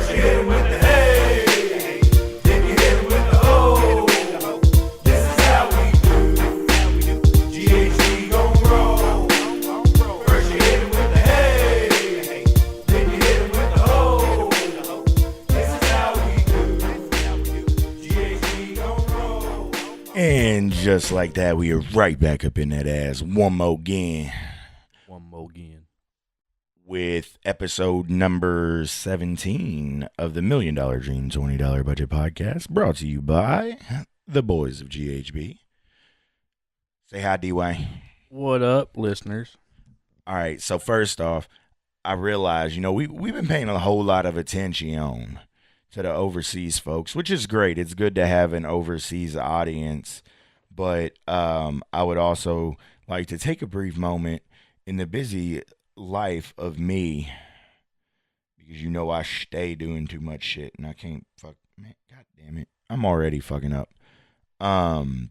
First you hit him with the hey, then you hit him with the ho. This is how we do. GHB gon' roll. First you hit him with the hey, then you hit him with the ho. This is how we do. GHB gon' roll. And just like that, we are right back up in that ass one more again with episode number 17 of the $1 Million Dream $20 Budget Podcast, brought to you by the boys of GHB. Say hi, DeWayne. What up, listeners? All right, so first off, I realize, we've been paying a whole lot of attention to the overseas folks, which is great. It's good to have an overseas audience, but I would also like to take a brief moment in the busy life of me, because I stay doing too much shit and I can't man, god damn it, I'm already fucking up. To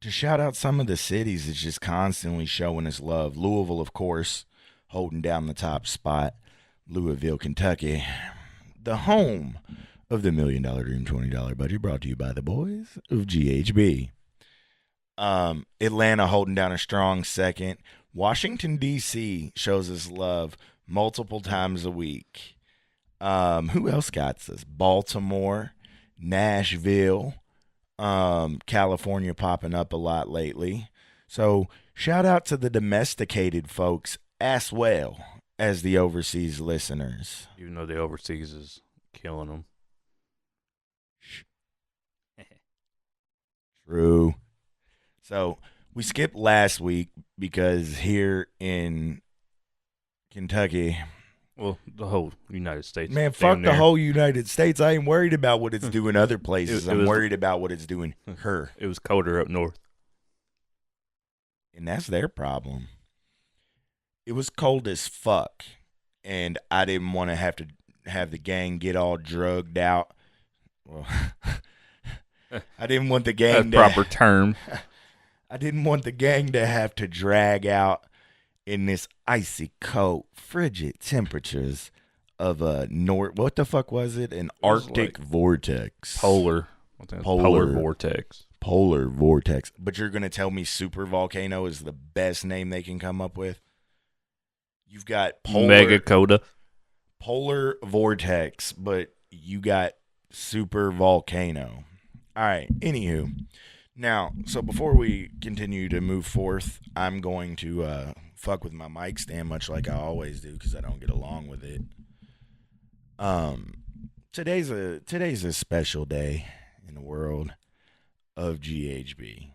shout out some of the cities that's just constantly showing us love. Louisville, of course, holding down the top spot. Louisville, Kentucky, the home of the $1 Million Dream $20 Budget, brought to you by the boys of GHB. Atlanta holding down a strong second. Washington, D.C. shows us love multiple times a week. Who else got us? Baltimore, Nashville, California popping up a lot lately. So shout out to the domesticated folks as well as the overseas listeners. Even though the overseas is killing them. True. So we skipped last week because here in Kentucky, well, the whole United States. Man, fuck the whole United States. I ain't worried about what it's doing other places. I'm worried about what it's doing her. It was colder up north. And that's their problem. It was cold as fuck. And I didn't want to have the gang get all drugged out. Well, I didn't want the gang to... proper term. I didn't want the gang to have to drag out in this icy cold, frigid temperatures of a what the fuck was it? An Arctic vortex. Polar vortex. Polar vortex. But you're going to tell me super volcano is the best name they can come up with? You've got Megacoda. Polar vortex, but you got super volcano. All right, anywho. Now, so before we continue to move forth, I'm going to fuck with my mic stand much like I always do because I don't get along with it. Today's a special day in the world of GHB.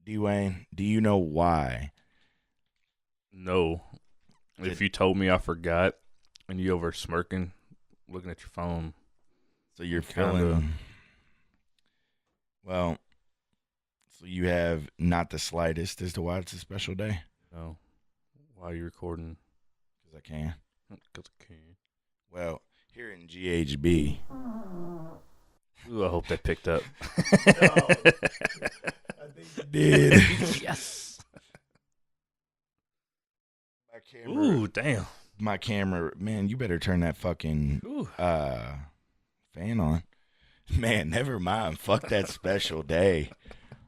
DeWayne, do you know why? No. If you told me, I forgot, and you over smirking, looking at your phone. So you're feeling... Well, so you have not the slightest as to why it's a special day? No. Why are you recording? Because I can. Because I can. Well, here in GHB. Ooh, I hope that picked up. No, I think it did. Yes. My camera. Ooh, damn. My camera. Man, you better turn that fucking fan on. Man, never mind. Fuck that special day.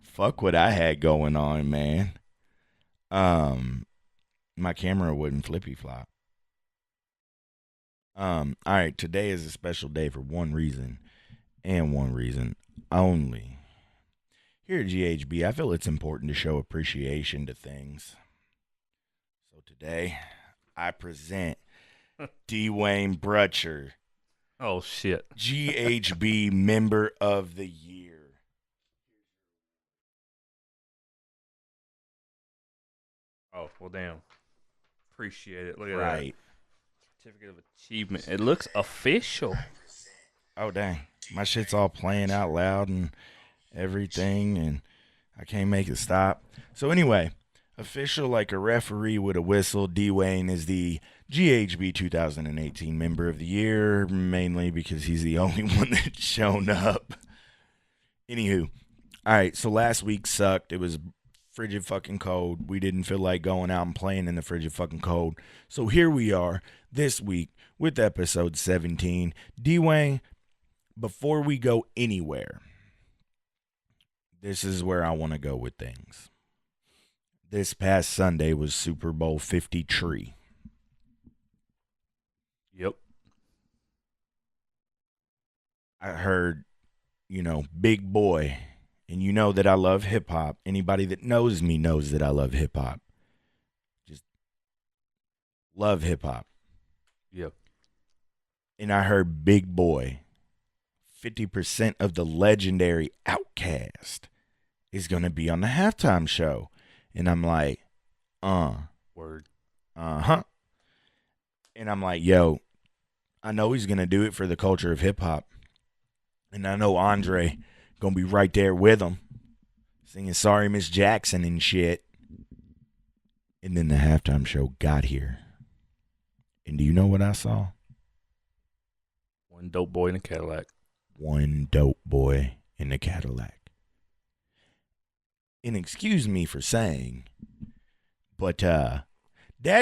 Fuck what I had going on, man. My camera wouldn't flippy flop. All right, today is a special day for one reason, and one reason only. Here at GHB, I feel it's important to show appreciation to things. So today, I present DeWayne Brutcher. Oh, shit. GHB Member of the Year. Oh, well, damn. Appreciate it. Look at Right. that. Certificate of Achievement. It looks official. Oh, dang. My shit's all playing out loud and everything, and I can't make it stop. So anyway, official like a referee with a whistle, DeWayne is the GHB 2018 Member of the Year, mainly because he's the only one that's shown up. Anywho, all right, so last week sucked. It was frigid fucking cold. We didn't feel like going out and playing in the frigid fucking cold. So here we are this week with episode 17. DeWayne, before we go anywhere, this is where I want to go with things. This past Sunday was Super Bowl 53. Yep. I heard, Big Boy, and you know that I love hip hop. Anybody that knows me knows that I love hip hop. Just love hip hop. Yep. And I heard Big Boy, 50% of the legendary Outkast is going to be on the halftime show. And I'm like, Word. Uh-huh. And I'm like, yo, I know he's going to do it for the culture of hip hop. And I know Andre going to be right there with him, singing Sorry Miss Jackson and shit. And then the halftime show got here. And do you know what I saw? One dope boy in a Cadillac. One dope boy in a Cadillac. And excuse me for saying, but that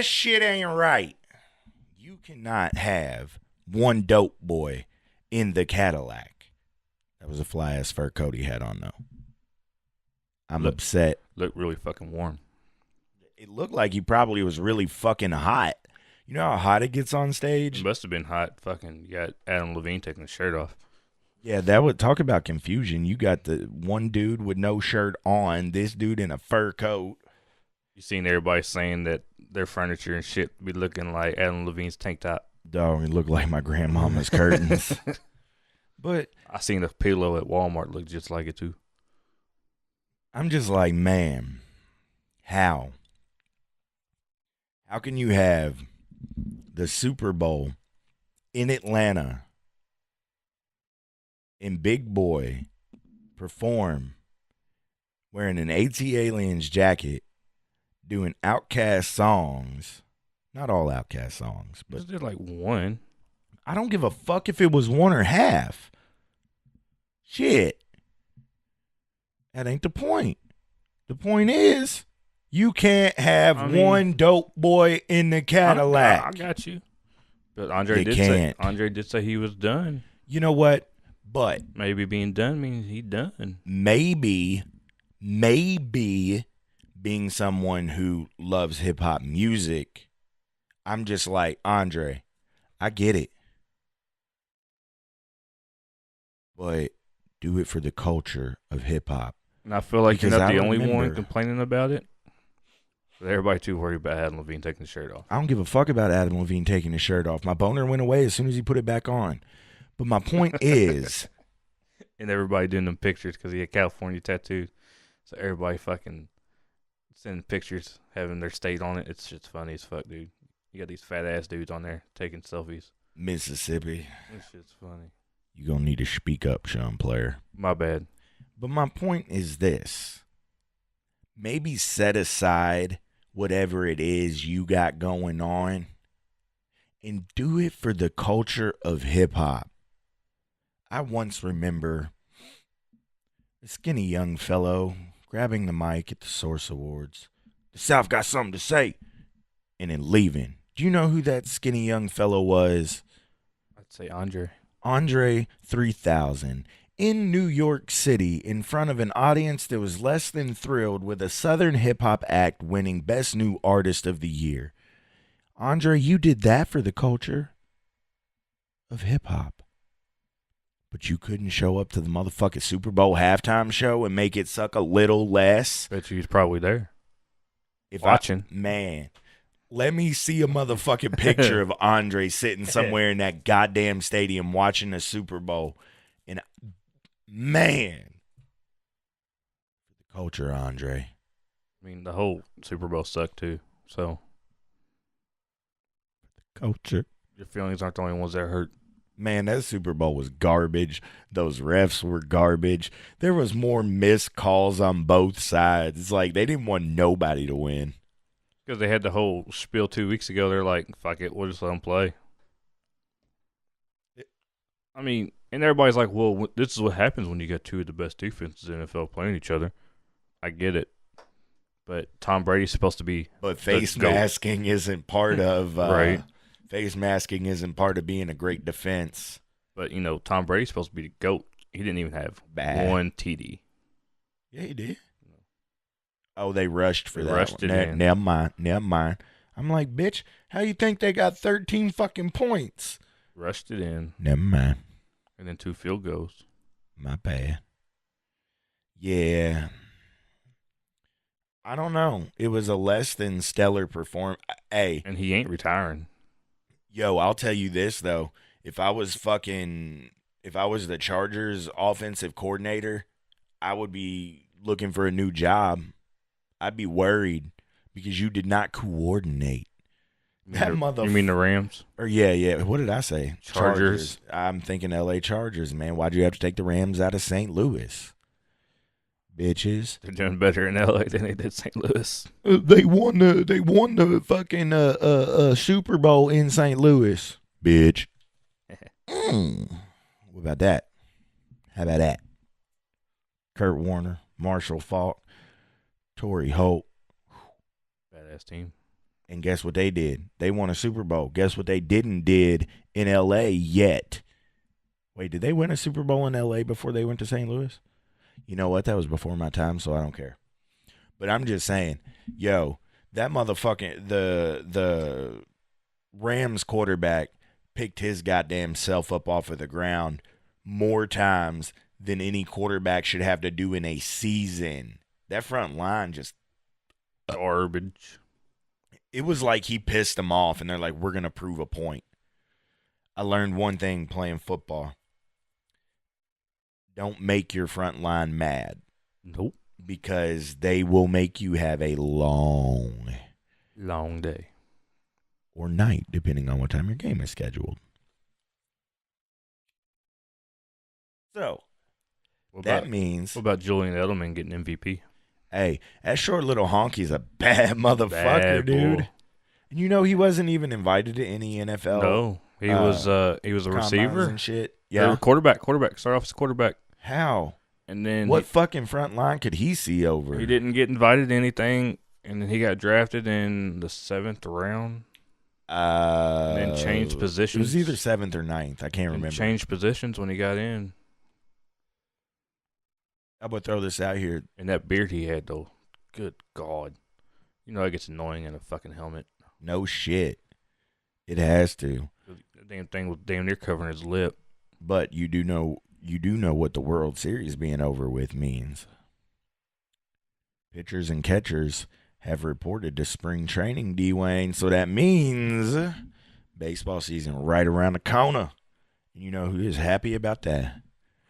shit ain't right. You cannot have one dope boy in the Cadillac. That was a fly-ass fur coat he had on, though. I'm upset. Looked really fucking warm. It looked like he probably was really fucking hot. You know how hot it gets on stage? It must have been hot. Fucking, you got Adam Levine taking his shirt off. Yeah, that would talk about confusion. You got the one dude with no shirt on, this dude in a fur coat. You seen everybody saying that their furniture and shit be looking like Adam Levine's tank top. Dog, it looked like my grandmama's curtains. But I seen a pillow at Walmart look just like it too. I'm just like, man, how? How can you have the Super Bowl in Atlanta and Big Boy perform wearing an AT Aliens jacket, doing Outkast songs? Not all Outkast songs, but There's like one. I don't give a fuck if it was one or half. Shit. That ain't the point. The point is, you can't have one dope boy in the Cadillac. I got you. But Andre did say he was done. You know what? But maybe being done means he done. Maybe being someone who loves hip hop music, I'm just like, Andre, I get it. But do it for the culture of hip hop. And I feel like Because you're not I the only remember- one complaining about it. But everybody too worried about Adam Levine taking his shirt off. I don't give a fuck about Adam Levine taking his shirt off. My boner went away as soon as he put it back on. But my point is, And everybody doing them pictures because he had California tattoos. So everybody fucking sending pictures, having their state on it. It's just funny as fuck, dude. You got these fat ass dudes on there taking selfies. Mississippi, This shit's funny. you gonna need to speak up, Sean Player. My bad. But my point is this. Maybe set aside whatever it is you got going on and do it for the culture of hip-hop. I once remember a skinny young fellow grabbing the mic at the Source Awards. The South got something to say. And then leaving. Do you know who that skinny young fellow was? I'd say Andre. Andre 3000 in New York City in front of an audience that was less than thrilled with a Southern hip-hop act winning Best New Artist of the Year. Andre, you did that for the culture of hip-hop. But you couldn't show up to the motherfucking Super Bowl halftime show and make it suck a little less? Bet you he's probably there. If Watching. Man, let me see a motherfucking picture of Andre sitting somewhere in that goddamn stadium watching the Super Bowl. And, man, the culture, Andre. I mean, the whole Super Bowl sucked too. So Culture. your feelings aren't the only ones that hurt. Man, that Super Bowl was garbage. Those refs were garbage. There was more missed calls on both sides. It's like they didn't want nobody to win. Because they had the whole spiel 2 weeks ago. They're like, fuck it, we'll just let them play. I mean, and everybody's like, well, this is what happens when you got two of the best defenses in the NFL playing each other. I get it. But Tom Brady's supposed to be But face the GOAT. masking isn't part of Right. Face masking isn't part of being a great defense. But, Tom Brady's supposed to be the GOAT. He didn't even have Bad. one TD. Yeah, he did. Oh, they rushed for They that rushed one. it in. Never mind. I'm like, bitch, how you think they got 13 fucking points? Rushed it in. Never mind. And then 2 field goals. My bad. Yeah. I don't know. It was a less than stellar performance. Hey, And he ain't retiring. yo, I'll tell you this, though. If I was the Chargers offensive coordinator, I would be looking for a new job. I'd be worried because you did not coordinate. That You mean the Rams? Or yeah. What did I say? Chargers. I'm thinking L.A. Chargers, man. Why'd you have to take the Rams out of St. Louis? Bitches. They're doing better in LA than they did St. Louis. They won the fucking Super Bowl in St. Louis. Bitch. What about that? How about that? Kurt Warner, Marshall Faulk, Torrey Holt. Badass team. And guess what they did? They won a Super Bowl. Guess what they didn't did in L.A. yet? Wait, did they win a Super Bowl in L.A. before they went to St. Louis? You know what? That was before my time, so I don't care. But I'm just saying, yo, that motherfucking the Rams quarterback picked his goddamn self up off of the ground more times than any quarterback should have to do in a season. That front line just Garbage. it was like he pissed them off, and they're like, we're going to prove a point. I learned one thing playing football. Don't make your front line mad. Nope. Because they will make you have a long day. or night, depending on what time your game is scheduled. So, that means... What about Julian Edelman getting MVP? Hey, that short little honky's a bad motherfucker, Bad dude. boy. And you know he wasn't even invited to any NFL. No, he was a receiver and shit. Yeah, Yeah. quarterback. Start off as quarterback, How? and then What fucking front line could he see over? he didn't get invited to anything, and then he got drafted in the 7th round. And then changed It positions. was either 7th or 9th. I can't And remember. changed positions when he got in. How about throw this out here? And that beard he had, though, good God, that gets annoying in a fucking helmet. No shit. It has to. The damn thing was damn near covering his lip. But you do know what the World Series being over with means. Pitchers and catchers have reported to spring training, DeWayne. So that means baseball season right around the corner. And you know who is happy about that?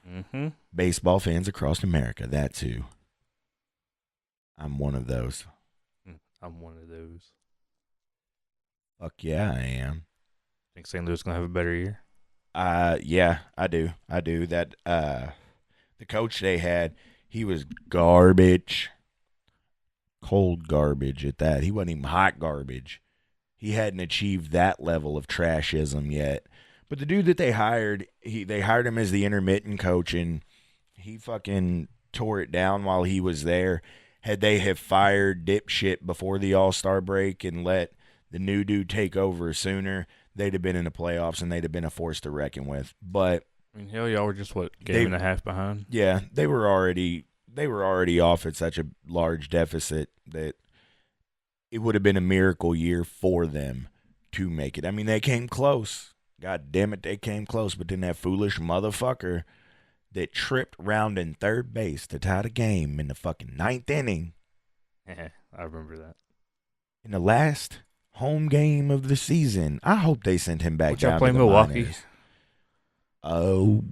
Mm-hmm. Baseball fans across America. That's who. I'm one of those. I'm one of those. Fuck yeah, I am. Think St. Louis gonna have a better year? Yeah, I do. That the coach they had, he was garbage. Cold garbage at that. He wasn't even hot garbage. He hadn't achieved that level of trashism yet. But the dude that they hired, they hired him as the intermittent coach, and he fucking tore it down while he was there. Had they have fired dipshit before the All-Star break and let the new dude take over sooner, they'd have been in the playoffs and they'd have been a force to reckon with. But I mean, hell, y'all were just game and a half behind. yeah, they were already off at such a large deficit that it would have been a miracle year for them to make it. I mean, they came close. God damn it, they came close. But then that foolish motherfucker that tripped round in third base to tie the game in the fucking 9th inning. I remember that. In the last home game of the season. I hope they sent him back What y'all down play to the Milwaukee? minors. Oh,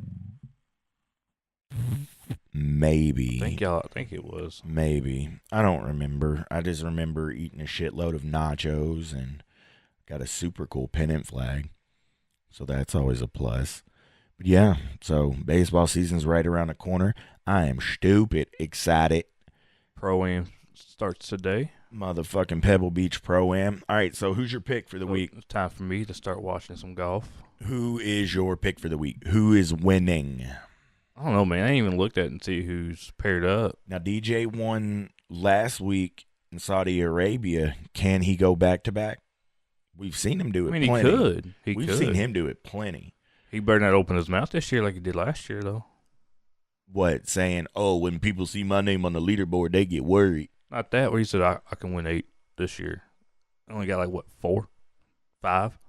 maybe. I think it was. Maybe. I don't remember. I just remember eating a shitload of nachos and got a super cool pennant flag. So that's always a plus. But yeah, so baseball season's right around the corner. I am stupid excited. Pro-Am starts today. Motherfucking Pebble Beach Pro-Am. All right, so who's your pick for the week? It's time for me to start watching some golf. Who is your pick for the week? Who is winning? I don't know, man. I ain't even looked at it and see who's paired up. Now, DJ won last week in Saudi Arabia. Can he go back-to-back? We've seen him do it I mean, plenty. he could. We've seen him do it plenty. He better not open his mouth this year like he did last year, though. What, saying, oh, when people see my name on the leaderboard, they get worried. Not that, where he said, I can win 8 this year. I only got, 4? 5?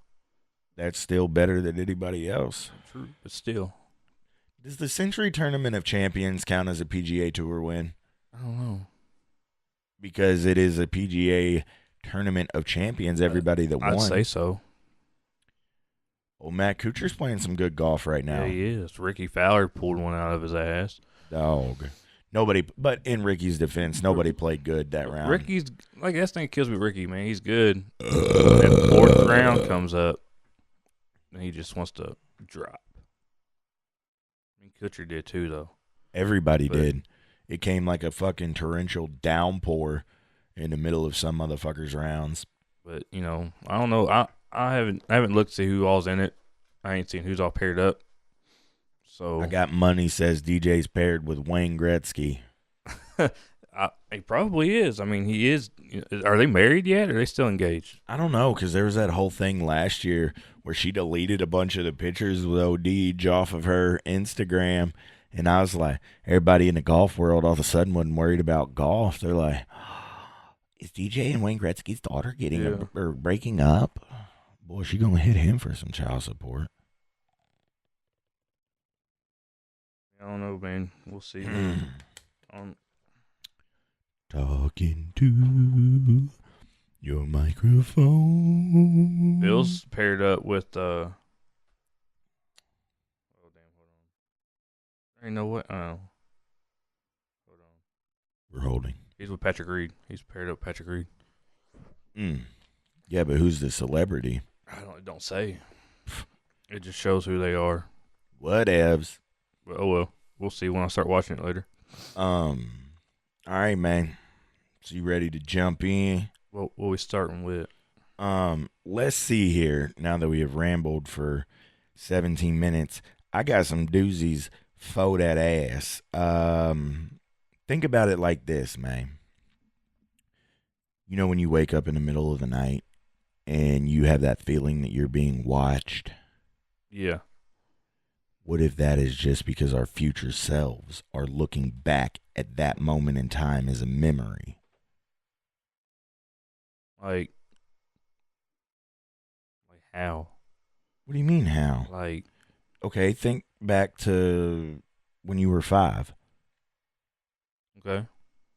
That's still better than anybody else. True, but still. Does the Century Tournament of Champions count as a PGA Tour win? I don't know. Because it is a PGA Tournament of Champions, everybody that won. I'd say so. Well, Matt Kuchar's playing some good golf right now. Yeah, he is. Ricky Fowler pulled one out of his ass. Dog. Nobody, but in Ricky's defense, nobody played good that round. Ricky's, that's the thing that kills me, Ricky, man. He's good. That 4th round comes up, and he just wants to drop. I mean, Kuchar did too, though. Everybody did. It came like a fucking torrential downpour in the middle of some motherfuckers' rounds. But, I don't know. I haven't looked to see who all's in it. I ain't seen who's all paired up. So I got money says DJ's paired with Wayne Gretzky. He probably is. I mean, he is. Are they married yet? Or are they still engaged? I don't know, because there was that whole thing last year where she deleted a bunch of the pictures with OD off of her Instagram. And I was like, everybody in the golf world all of a sudden wasn't worried about golf. They're like, is DJ and Wayne Gretzky's daughter getting or breaking up? Boy, she going to hit him for some child support. I don't know, man. We'll see. Talking to your microphone. Bill's paired up with oh damn, hold on. I know what. Oh, hold on. We're holding. He's with Patrick Reed. He's paired up with Patrick Reed. Yeah, but who's the celebrity? It don't say. It just shows who they are. Whatevs. Oh well, we'll see when I start watching it later. All right, man. So you ready to jump in? What are we starting with? Let's see here. Now that we have rambled for 17 minutes, I got some doozies for that ass. Think about it like this, man. You know when you wake up in the middle of the night and you have that feeling that you're being watched? Yeah. What if that is just because our future selves are looking back at that moment in time as a memory? Like how? What do you mean how? Okay, think back to when you were 5. Okay.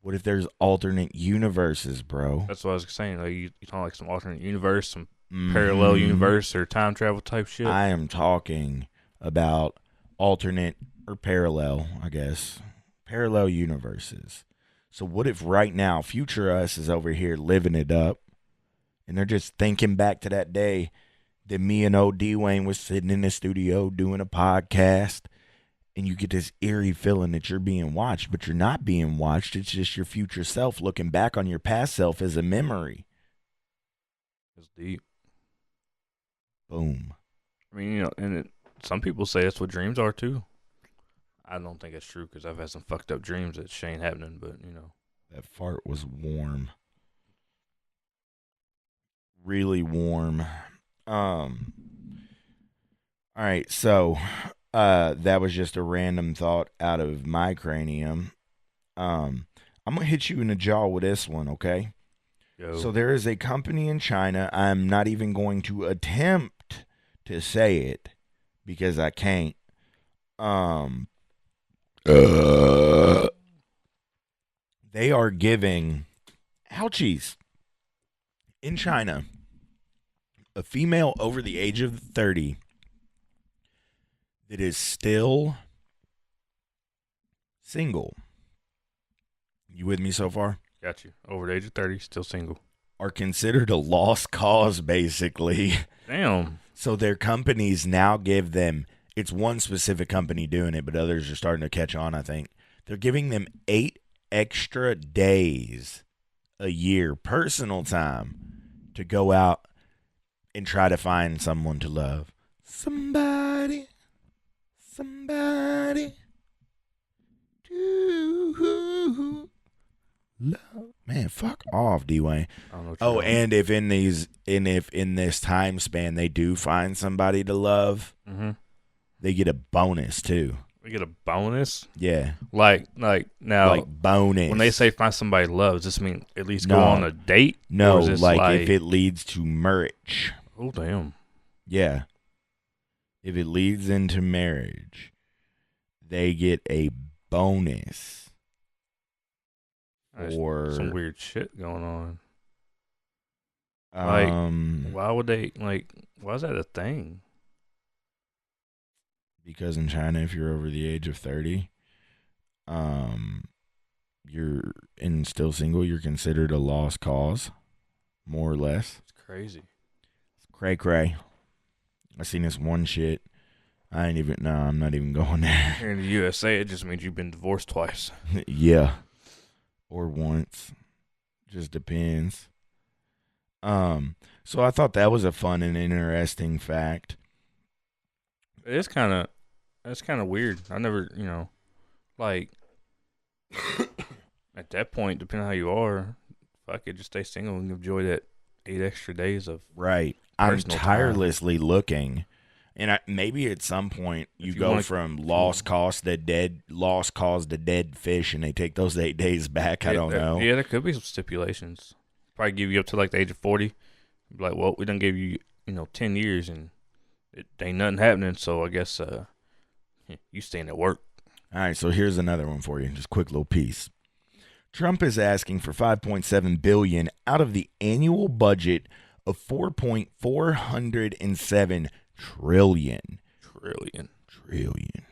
What if there's alternate universes, bro? That's what I was saying. You talking like some alternate universe, some parallel universe, or time travel type shit? I am talking about alternate or parallel, I guess. Parallel universes. So what if right now future us is over here living it up and they're just thinking back to that day that me and old DeWayne was sitting in the studio doing a podcast, and you get this eerie feeling that you're being watched, but you're not being watched. It's just your future self looking back on your past self as a memory. It's deep. Boom. I mean, some people say that's what dreams are too. I don't think it's true because I've had some fucked up dreams that shit ain't happening, but That fart was warm. Really warm. All right, so that was just a random thought out of my cranium. I'm gonna hit you in the jaw with this one, okay? Yo. So there is a company in China. I'm not even going to attempt to say it because I can't. They are giving ouchies in China a female over the age of 30 that is still single. You with me so far? Got you. Over the age of 30, still single. Are considered a lost cause, basically. Damn. So their companies now give them, it's one specific company doing it, but others are starting to catch on, I think. They're giving them 8 extra days a year, personal time, to go out and try to find someone to love. Somebody to love. Man, fuck off, DeWayne. I don't know what you're Oh, doing. and if in this time span they do find somebody to love, they get a bonus too. We get a bonus? Yeah. Like now, Like bonus. when they say find somebody to love, does this mean at least go No. on a date? no, Or is this like if it leads to marriage. Oh, damn. Yeah. If it leads into marriage, they get a bonus. There's Or some weird shit going on. Why would they, why is that a thing? because in China, if you're over the age of 30, you're and still single, you're considered a lost cause, more or less. It's crazy. Cray cray. I seen this one shit. I'm not even going there. Here in the USA, it just means you've been divorced twice. Yeah. Or once. Just depends. So I thought that was a fun and interesting fact. That's kind of weird. I never, at that point, depending on how you are, fuck it, just stay single and enjoy that 8 extra days of Right. I'm personal time. tirelessly looking. And maybe at some point you you go wanna- from lost cause to dead fish, and they take those 8 days back. I don't know. Yeah, there could be some stipulations. Probably give you up to like the age of 40. Be like, well, we done gave you, 10 years and it ain't nothing happening. So I guess you staying at work. All right, so here's another one for you. Just quick little piece. Trump is asking for $5.7 billion out of the annual budget of $4.407 trillion. Trillion.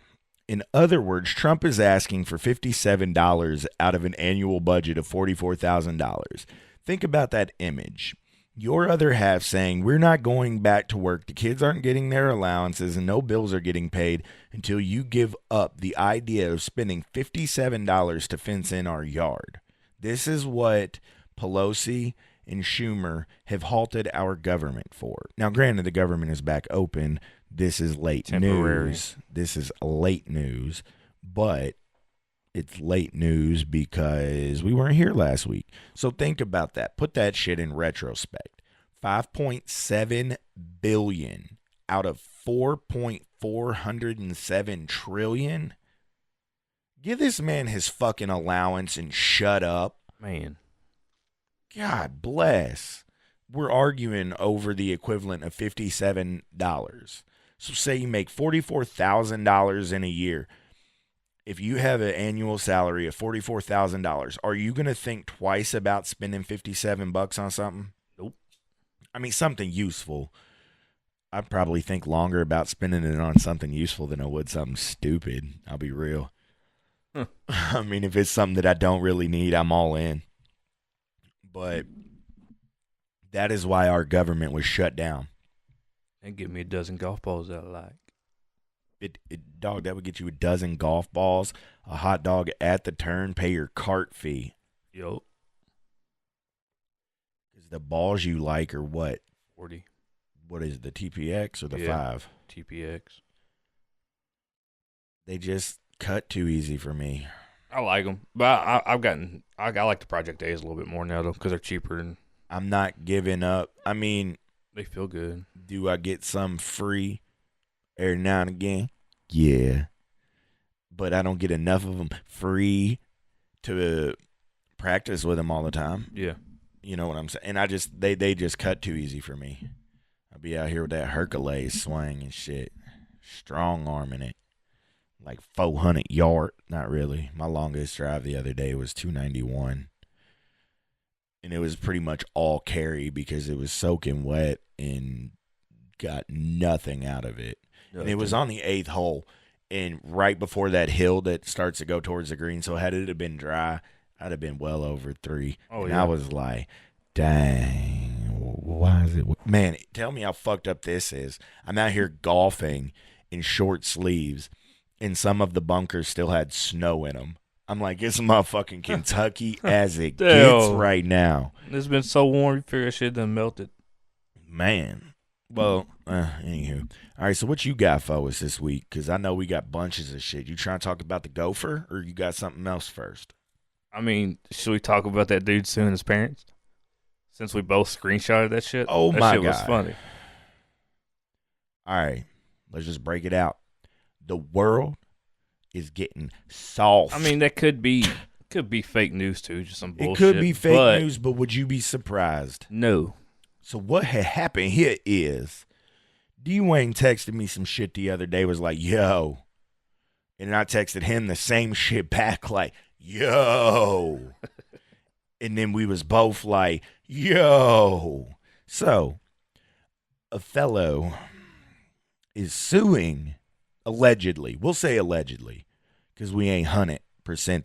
In other words, Trump is asking for $57 out of an annual budget of $44,000. Think about that image. Your other half saying, we're not going back to work, the kids aren't getting their allowances, and no bills are getting paid until you give up the idea of spending $57 to fence in our yard. This is what Pelosi and Schumer have halted our government for. Now, granted, the government is back open. This is late Temporary. news. This is late news, but it's late news because we weren't here last week. So think about that. Put that shit in retrospect. $5.7 billion out of $4.407 trillion. Give this man his fucking allowance and shut up. Man. God bless. We're arguing over the equivalent of $57. So say you make $44,000 in a year. If you have an annual salary of $44,000, are you going to think twice about spending $57 on something? Nope. I mean, something useful. I'd probably think longer about spending it on something useful than I would something stupid. I'll be real. I mean, if it's something that I don't really need, I'm all in. But that is why our government was shut down. And give me a dozen golf balls that I like. Dog, that would get you a dozen golf balls, a hot dog at the turn, pay your cart fee. Yo. Is the balls you like or what? 40. What is it, the TPX or the Yeah. 5? TPX. They just cut too easy for me. I like them. But I like the Project A's a little bit more now, though, because they're cheaper and I'm not giving up. I mean, they feel good. do I get some free every now and again? Yeah. But I don't get enough of them free to practice with them all the time. Yeah. You know what I'm saying? And they just cut too easy for me. I'll be out here with that Hercules swing and shit. Strong arming it. Like 400 yard. Not really. My longest drive the other day was 291. And it was pretty much all carry because it was soaking wet and got nothing out of it. And it was on the 8th hole and right before that hill that starts to go towards the green. So had it have been dry, I'd have been well over 3. Oh, and yeah. I was like, dang, why is it? Man, tell me how fucked up this is. I'm out here golfing in short sleeves and some of the bunkers still had snow in them. I'm like, it's motherfucking Kentucky as it gets right now. It's been so warm, you figure shit done melted. Man. Well, anywho. All right, so what you got for us this week? Because I know we got bunches of shit. You trying to talk about the gopher, or you got something else first? I mean, should we talk about that dude suing his parents? Since we both screenshotted that shit. Oh that my shit was God. funny. All right, let's just break it out. The world is getting soft. I mean, that could be fake news too, just some bullshit. it could be fake news, but would you be surprised? No. So what had happened here is DeWayne texted me some shit the other day, was like, yo. And I texted him the same shit back, like, yo. And then we was both like, yo. So a fellow is suing, allegedly. We'll say allegedly, because we ain't 100%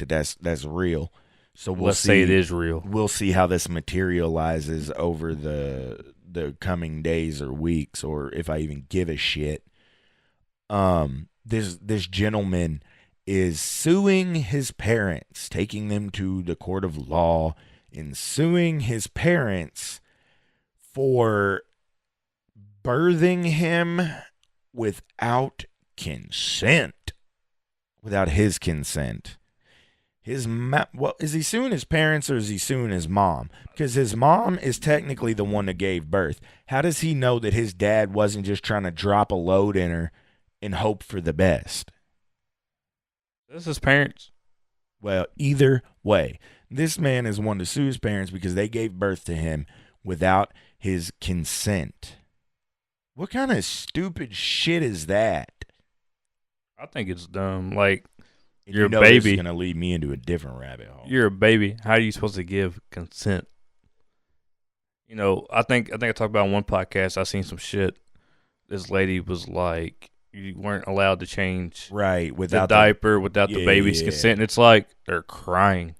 that that's real. So we'll Let's see. say it is real. We'll see how this materializes over the coming days or weeks, or if I even give a shit. This gentleman is suing his parents, taking them to the court of law, and suing his parents for birthing him without consent, without his consent. Well, is he suing his parents or is he suing his mom? Because his mom is technically the one that gave birth. How does he know that his dad wasn't just trying to drop a load in her and hope for the best? This is his parents. Well, either way, this man is one to sue his parents because they gave birth to him without his consent. What kind of stupid shit is that? I think it's dumb. Like, And you're you know a this baby. is going to lead me into a different rabbit hole. You're a baby. How are you supposed to give consent? You know, I think I talked about on one podcast. I seen some shit. This lady was like, you weren't allowed to change Right, the without diaper without the baby's Yeah. consent. And it's like they're crying.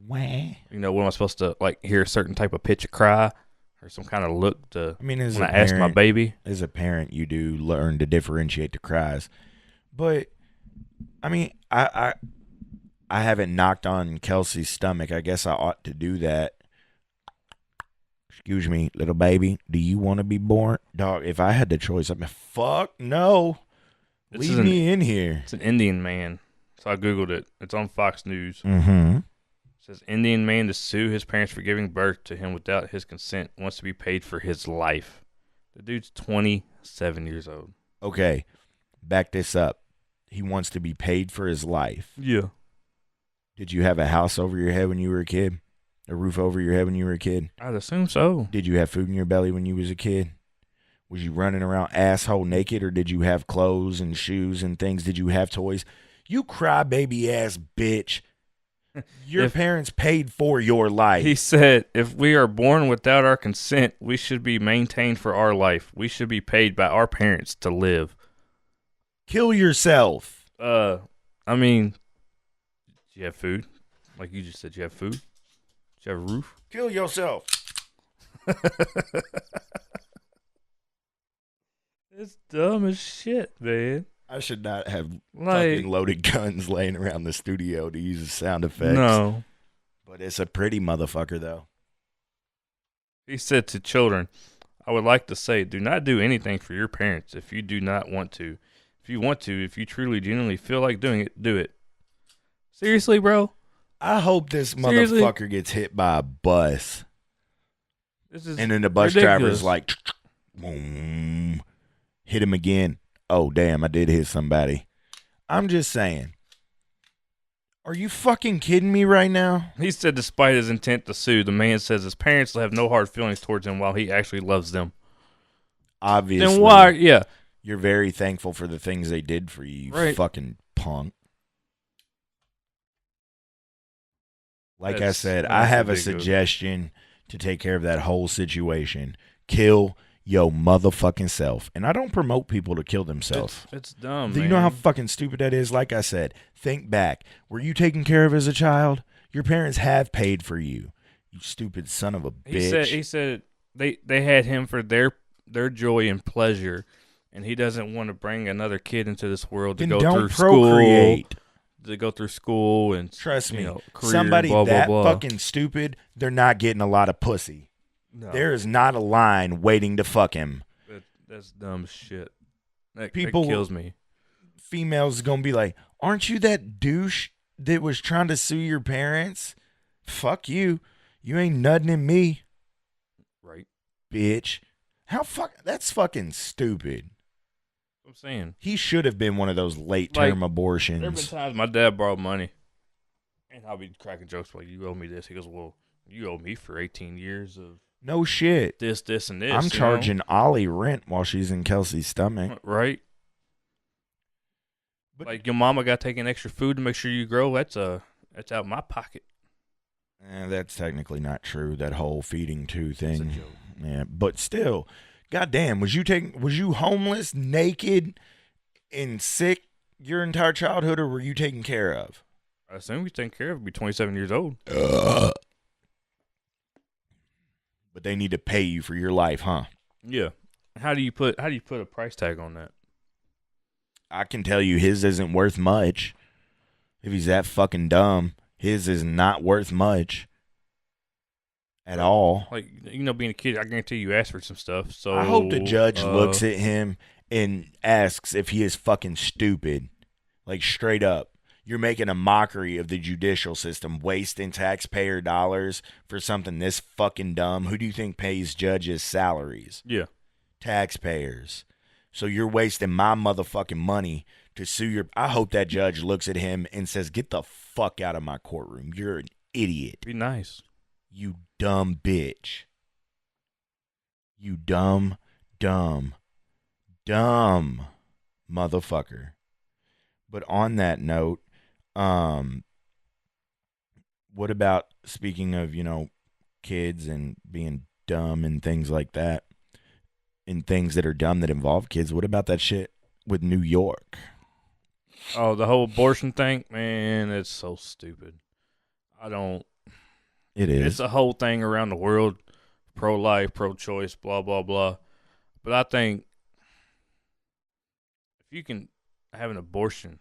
Wah. You know, what am I supposed to like hear a certain type of pitch of cry or some kind of look to I mean, as when a I ask my parent, baby? as a parent, you do learn to differentiate the cries. But I mean, I haven't knocked on Kelsey's stomach. I guess I ought to do that. Excuse me, little baby. Do you want to be born? Dog, if I had the choice, I'd be, fuck no. This Leave is me in here. It's an Indian man. So I Googled it. It's on Fox News. Mm-hmm. It says Indian man to sue his parents for giving birth to him without his consent wants to be paid for his life. The dude's 27 years old. Okay, back this up. He wants to be paid for his life. Yeah. Did you have a house over your head when you were a kid? A roof over your head when you were a kid? I'd assume so. Did you have food in your belly when you was a kid? Was you running around asshole naked, or did you have clothes and shoes and things? Did you have toys? You crybaby ass bitch. Your parents paid for your life. He said, if we are born without our consent, we should be maintained for our life. We should be paid by our parents to live. Kill yourself. I mean, do you have food? Like you just said, you have food? Do you have a roof? Kill yourself. It's dumb as shit, man. I should not have Like, fucking loaded guns laying around the studio to use as sound effects. no. But it's a pretty motherfucker, though. He said to children, I would like to say, do not do anything for your parents if you do not want to. If you want to, if you truly, genuinely feel like doing it, do it. Seriously, bro? I hope this Seriously? motherfucker gets hit by a bus. This is And then the bus ridiculous. driver's like, boom, hit him again. Oh, damn, I did hit somebody. I'm just saying. Are you fucking kidding me right now? He said despite his intent to sue, the man says his parents have no hard feelings towards him while he actually loves them. Obviously. Then why? Yeah. You're very thankful for the things they did for you, you Right. fucking punk. Like I That's- said, I that's have a ridiculous. suggestion to take care of that whole situation. Kill your motherfucking self. And I don't promote people to kill themselves. It's dumb, Do man. you know how fucking stupid that is? Like I said, think back. Were you taken care of as a child? Your parents have paid for you. You stupid son of a bitch. He said they had him for their joy and pleasure, and he doesn't want to bring another kid into this world to Then go don't through procreate. school, to go through school and Trust me, career, somebody blah, blah, that blah. fucking stupid, they're not getting a lot of pussy. No, There is not a line waiting to fuck him. that's dumb as shit. That People- kills me. Females is gonna be like, aren't you that douche that was trying to sue your parents? Fuck you. You ain't nutting in me. bitch. That's fucking stupid. I'm saying. He should have been one of those late-term There abortions. have been times my dad borrowed money, and I'll be cracking jokes like, "You owe me this." He goes, "Well, you owe me for 18 years of No shit. this, and this." I'm charging Ollie rent while she's in Kelsey's stomach. Right? But- Like your mama got taking extra food to make sure you grow. That's out my pocket. That's technically not true. That whole feeding tube It's a thing. joke. Yeah, but still, goddamn, was you homeless, naked, and sick your entire childhood, or were you taken care of? I assume you taking care of. Be 27 years old. But they need to pay you for your life, huh? Yeah. How do you put a price tag on that? I can tell you his isn't worth much. If he's that fucking dumb, his is not worth much at all. Like, being a kid, I guarantee you asked for some stuff. So I hope the judge looks at him and asks if he is fucking stupid. Like, straight up. You're making a mockery of the judicial system, wasting taxpayer dollars for something this fucking dumb. Who do you think pays judges' salaries? Yeah. Taxpayers. So you're wasting my motherfucking money to sue your... I hope that judge looks at him and says, get the fuck out of my courtroom. You're an idiot. Be nice. You dumb bitch. You dumb motherfucker. But on that note, what about, speaking of, kids and being dumb and things like that, and things that are dumb that involve kids, what about that shit with New York? Oh, the whole abortion thing? Man, it's so stupid. It is. It's a whole thing around the world, pro-life, pro-choice, blah, blah, blah. But I think if you can have an abortion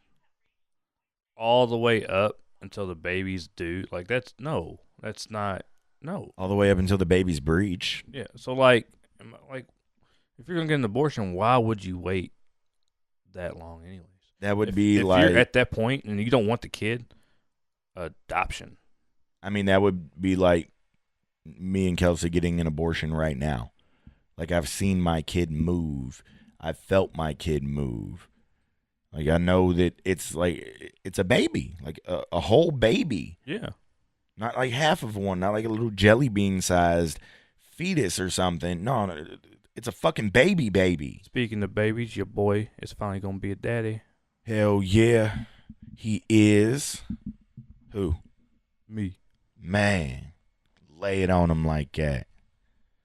all the way up until the baby's due, like, that's not, no. All the way up until the baby's breech. Yeah, so, like, if you're going to get an abortion, why would you wait that long anyways? That would be if like... you're at that point and you don't want the kid, adoption. I mean, that would be like me and Kelsey getting an abortion right now. Like, I've seen my kid move. I've felt my kid move. Like, I know that it's a baby, like a whole baby. Yeah. Not like half of one, not like a little jelly bean sized fetus or something. No, it's a fucking baby. Speaking of babies, your boy is finally going to be a daddy. Hell yeah, he is. Who? Me. Man, lay it on him like that.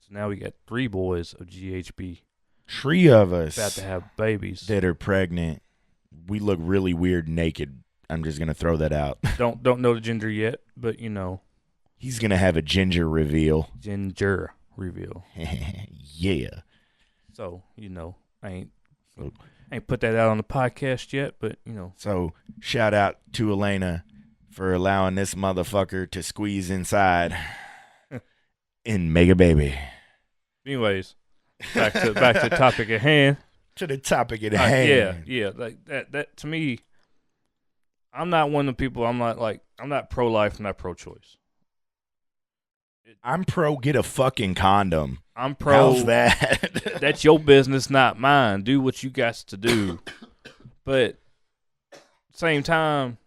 So now we got 3 boys of GHB. 3 of us About to have babies. that are pregnant. We look really weird naked. I'm just gonna throw that out. Don't know the gender yet, but He's gonna have a ginger reveal. Ginger reveal. Yeah. So, I ain't put that out on the podcast yet, but So shout out to Elena for allowing this motherfucker to squeeze inside and make a baby. Anyways, back to the topic at hand. To the topic at hand. Yeah. Like that to me, I'm not one of the people. I'm not pro-life. I'm not pro-choice. I'm pro get a fucking condom. I'm pro. How's that? That's your business, not mine. Do what you got to do. But same time,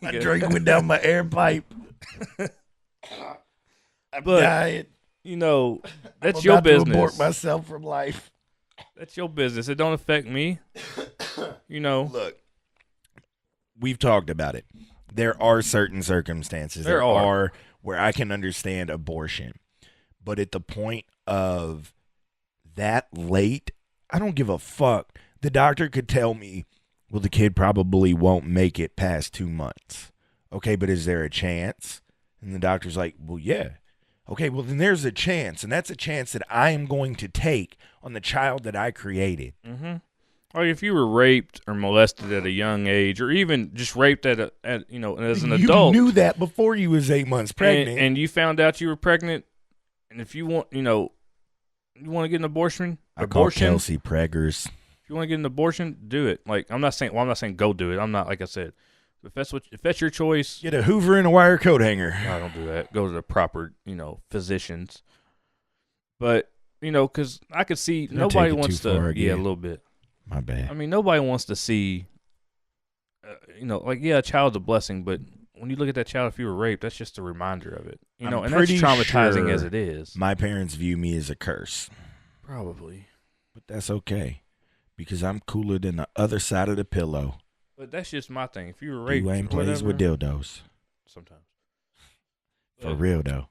My drink went down my air pipe. I'm dying. that's I'm your about business. to abort myself from life. That's your business. It don't affect me. Look, we've talked about it. There are certain circumstances There are where I can understand abortion. But at the point of that late, I don't give a fuck. The doctor could tell me, well, the kid probably won't make it past 2 months. Okay, but is there a chance? And the doctor's like, well, yeah. Okay, well, then there's a chance, and that's a chance that I am going to take on the child that I created. Mm-hmm. Or if you were raped or molested at a young age, or even just raped as an adult, You knew that before you was 8 months pregnant. and you found out you were pregnant, and if you want, you want to get an abortion. I call Kelsey preggers. If you want to get an abortion, do it. Like, I'm not saying go do it. I'm not, like I said, if that's your choice, Get a Hoover and a wire coat hanger. no, don't do that. Go to the proper, physicians But because I could see Did I nobody take it wants too to. far Yeah, a again? little bit. My bad. I mean, nobody wants to see. A child's a blessing, but when you look at that child, if you were raped, that's just a reminder of it. I'm And that's pretty traumatizing sure as it is. My parents view me as a curse, Probably. but that's okay because I'm cooler than the other side of the pillow. But that's just my thing. If you were raped, Dwayne or plays with whatever, dildos. sometimes. For But- real though.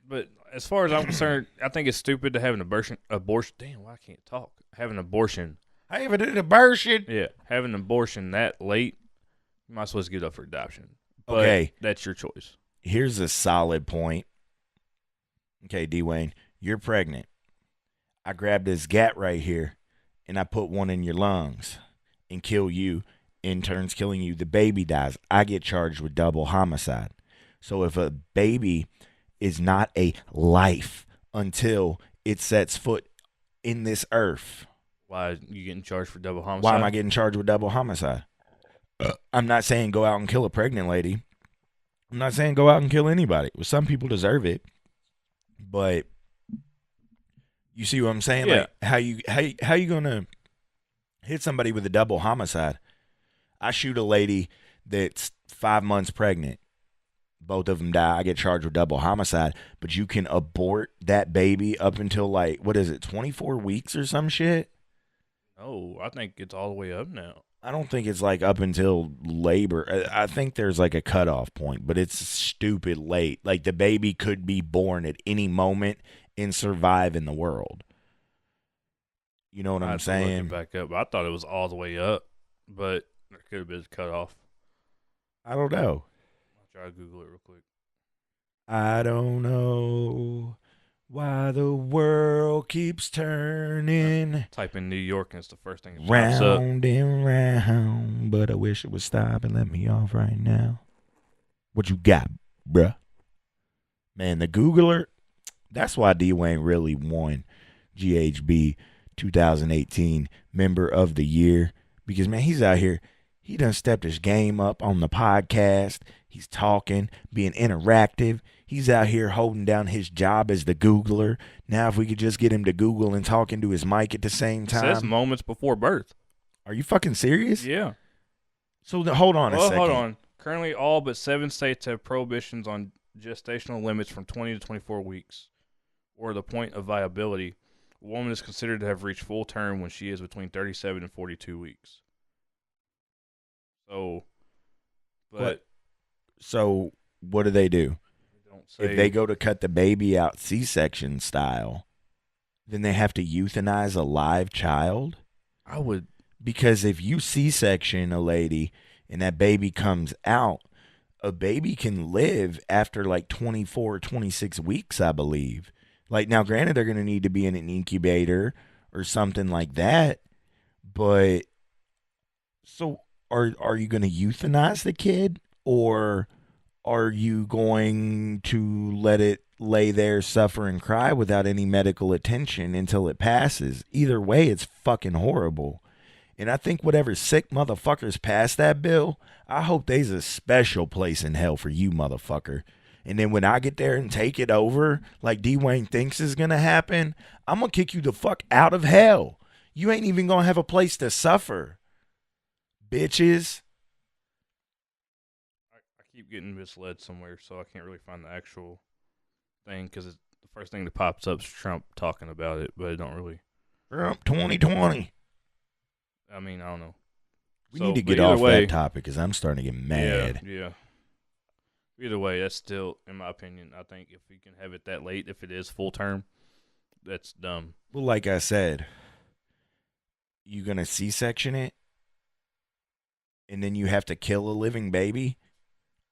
But as far as I'm concerned, I think it's stupid to have an abortion. Damn, why I can't talk? Have an abortion. I have an abortion. Yeah, have an abortion that late. You might as well just give it up for adoption. But Okay. that's your choice. Here's a solid point. Okay, Dwayne, you're pregnant. I grab this gat right here and I put one in your lungs and kill you. In turns killing you. The baby dies. I get charged with double homicide. So if a baby is not a life until it sets foot in this earth, Why are you getting charged for double homicide? why am I getting charged with double homicide? I'm not saying go out and kill a pregnant lady. I'm not saying go out and kill anybody. Well, some people deserve it, but you see what I'm saying? Yeah. Like how you gonna hit somebody with a double homicide? I shoot a lady that's 5 months pregnant. Both of them die. I get charged with double homicide, but you can abort that baby up until like, what is it, 24 weeks or some shit? No, I think it's all the way up now. I don't think it's like up until labor. I think there's like a cutoff point, but it's stupid late. Like the baby could be born at any moment and survive in the world. You know what I'm I had to look saying? it back up. I thought it was all the way up, but there could have been cut off. I don't know. I'll try to Google it real quick. I don't know why the world keeps turning Type in New York and it's the first thing that pops up. round and round, but I wish it would stop and let me off right now. What you got, bruh? Man, the Googler, that's why DeWayne really won GHB 2018 Member of the Year, because, man, he's out here. He done stepped his game up on the podcast. He's talking, being interactive. He's out here holding down his job as the Googler. Now, if we could just get him to Google and talk into his mic at the same It says time. moments before birth. Are you fucking serious? Yeah. So hold on a Well, second. hold on. Currently, all but 7 states have prohibitions on gestational limits from 20 to 24 weeks, or the point of viability. A woman is considered to have reached full term when she is between 37 and 42 weeks. So, but So what do? they don't say. If they go to cut the baby out C-section style, then they have to euthanize a live child? I would. Because if you C-section a lady and that baby comes out, a baby can live after like 24 or 26 weeks, I believe. Like, now, granted, they're going to need to be in an incubator or something like that. But so are you going to euthanize the kid, or are you going to let it lay there, suffer, and cry without any medical attention until it passes? Either way, it's fucking horrible. And I think whatever sick motherfuckers pass that bill, I hope there's a special place in hell for you, motherfucker. And then when I get there and take it over, like DeWayne thinks is going to happen, I'm going to kick you the fuck out of hell. You ain't even going to have a place to suffer, bitches. I keep getting misled somewhere, so I can't really find the actual thing because the first thing that pops up is Trump talking about it, but it don't really. Trump 2020. I mean, I don't know. We So, need to but get either off way- that topic because I'm starting to get mad. Yeah. Either way, that's still, in my opinion, I think if we can have it that late, if it is full term, that's dumb. Well, like I said, you going to C-section it and then you have to kill a living baby?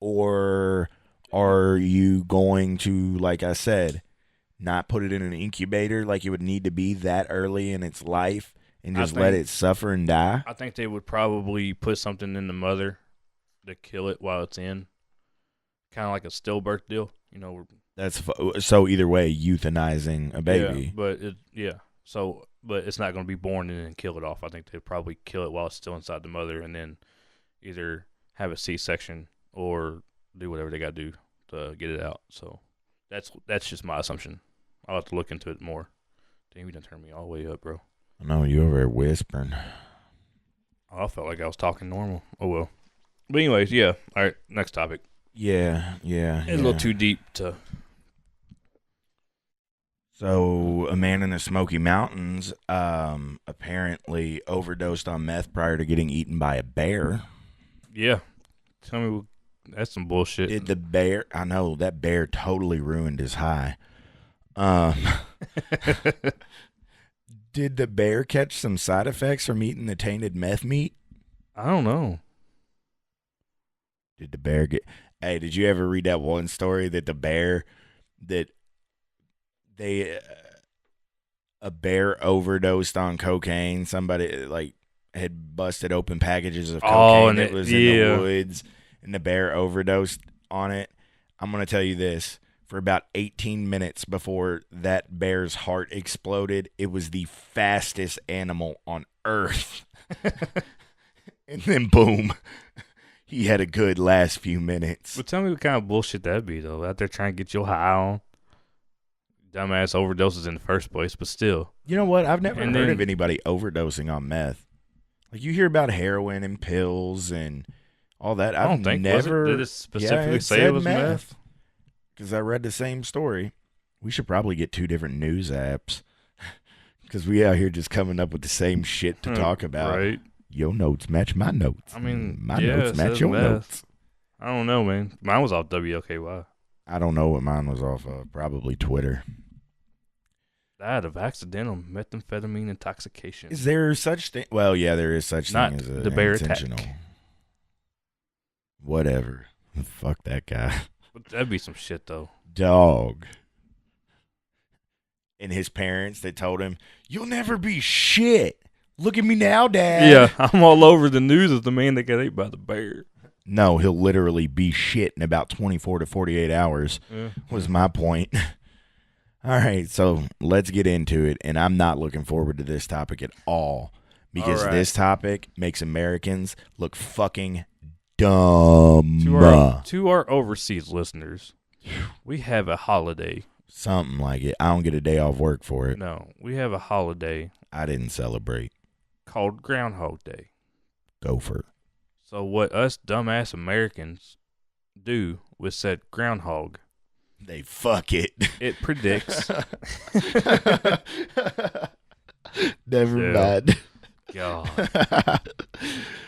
Or are you going to, like I said, not put it in an incubator like it would need to be that early in its life and I just let think- it suffer and die? I think they would probably put something in the mother to kill it while it's in. Kind of like a stillbirth deal, That's so either way, euthanizing a baby. But it's not going to be born and then kill it off. I think they'd probably kill it while it's still inside the mother, and then either have a C-section or do whatever they got to do to get it out. So that's just my assumption. I'll have to look into it more. Damn, you done turned me all the way up, bro. I know you over there whispering. Oh, I felt like I was talking normal. Oh, well. But anyways, yeah. All right, next topic. Yeah. It's a little too deep to... So, a man in the Smoky Mountains apparently overdosed on meth prior to getting eaten by a bear. Yeah. Tell me, that's some bullshit. Did the bear... I know, that bear totally ruined his high. Did the bear catch some side effects from eating the tainted meth meat? I don't know. Did the bear get... Hey, did you ever read that one story that the bear... that a bear overdosed on cocaine? Somebody, like, had busted open packages of cocaine that was in the woods, and the bear overdosed on it. I'm going to tell you this. For about 18 minutes before that bear's heart exploded, it was the fastest animal on earth. And then, boom, he had a good last few minutes. But tell me what kind of bullshit that'd be, though. Out there trying to get your high on. Dumbass overdoses in the first place, but still. You know what? I've never heard of anybody overdosing on meth. Like, you hear about heroin and pills and all that. I don't think never. Did it specifically say it was meth? Because I read the same story. We should probably get 2 different news apps. Because we out here just coming up with the same shit to talk about. Right. Your notes match my notes. I mean, my notes match your notes. I don't know, man. Mine was off WLKY. I don't know what mine was off of. Probably Twitter. Died of accidental methamphetamine intoxication. Is there such thing? Well, yeah, there is such Not thing as a the bear intentional. attack. Whatever. Fuck that guy. That'd be some shit, though. Dog. And his parents, they told him, "You'll never be shit. Look at me now, Dad." Yeah, I'm all over the news as the man that got ate by the bear. No, he'll literally be shit in about 24 to 48 hours, was my point. All right, so let's get into it. And I'm not looking forward to this topic at all because this topic makes Americans look fucking dumb. To our overseas listeners, we have a holiday. Something like it. I don't get a day off work for it. No, we have a holiday. I didn't celebrate. Called Groundhog Day. Gopher. So what us dumbass Americans do with said groundhog, they fuck it. It predicts. Never mind. God.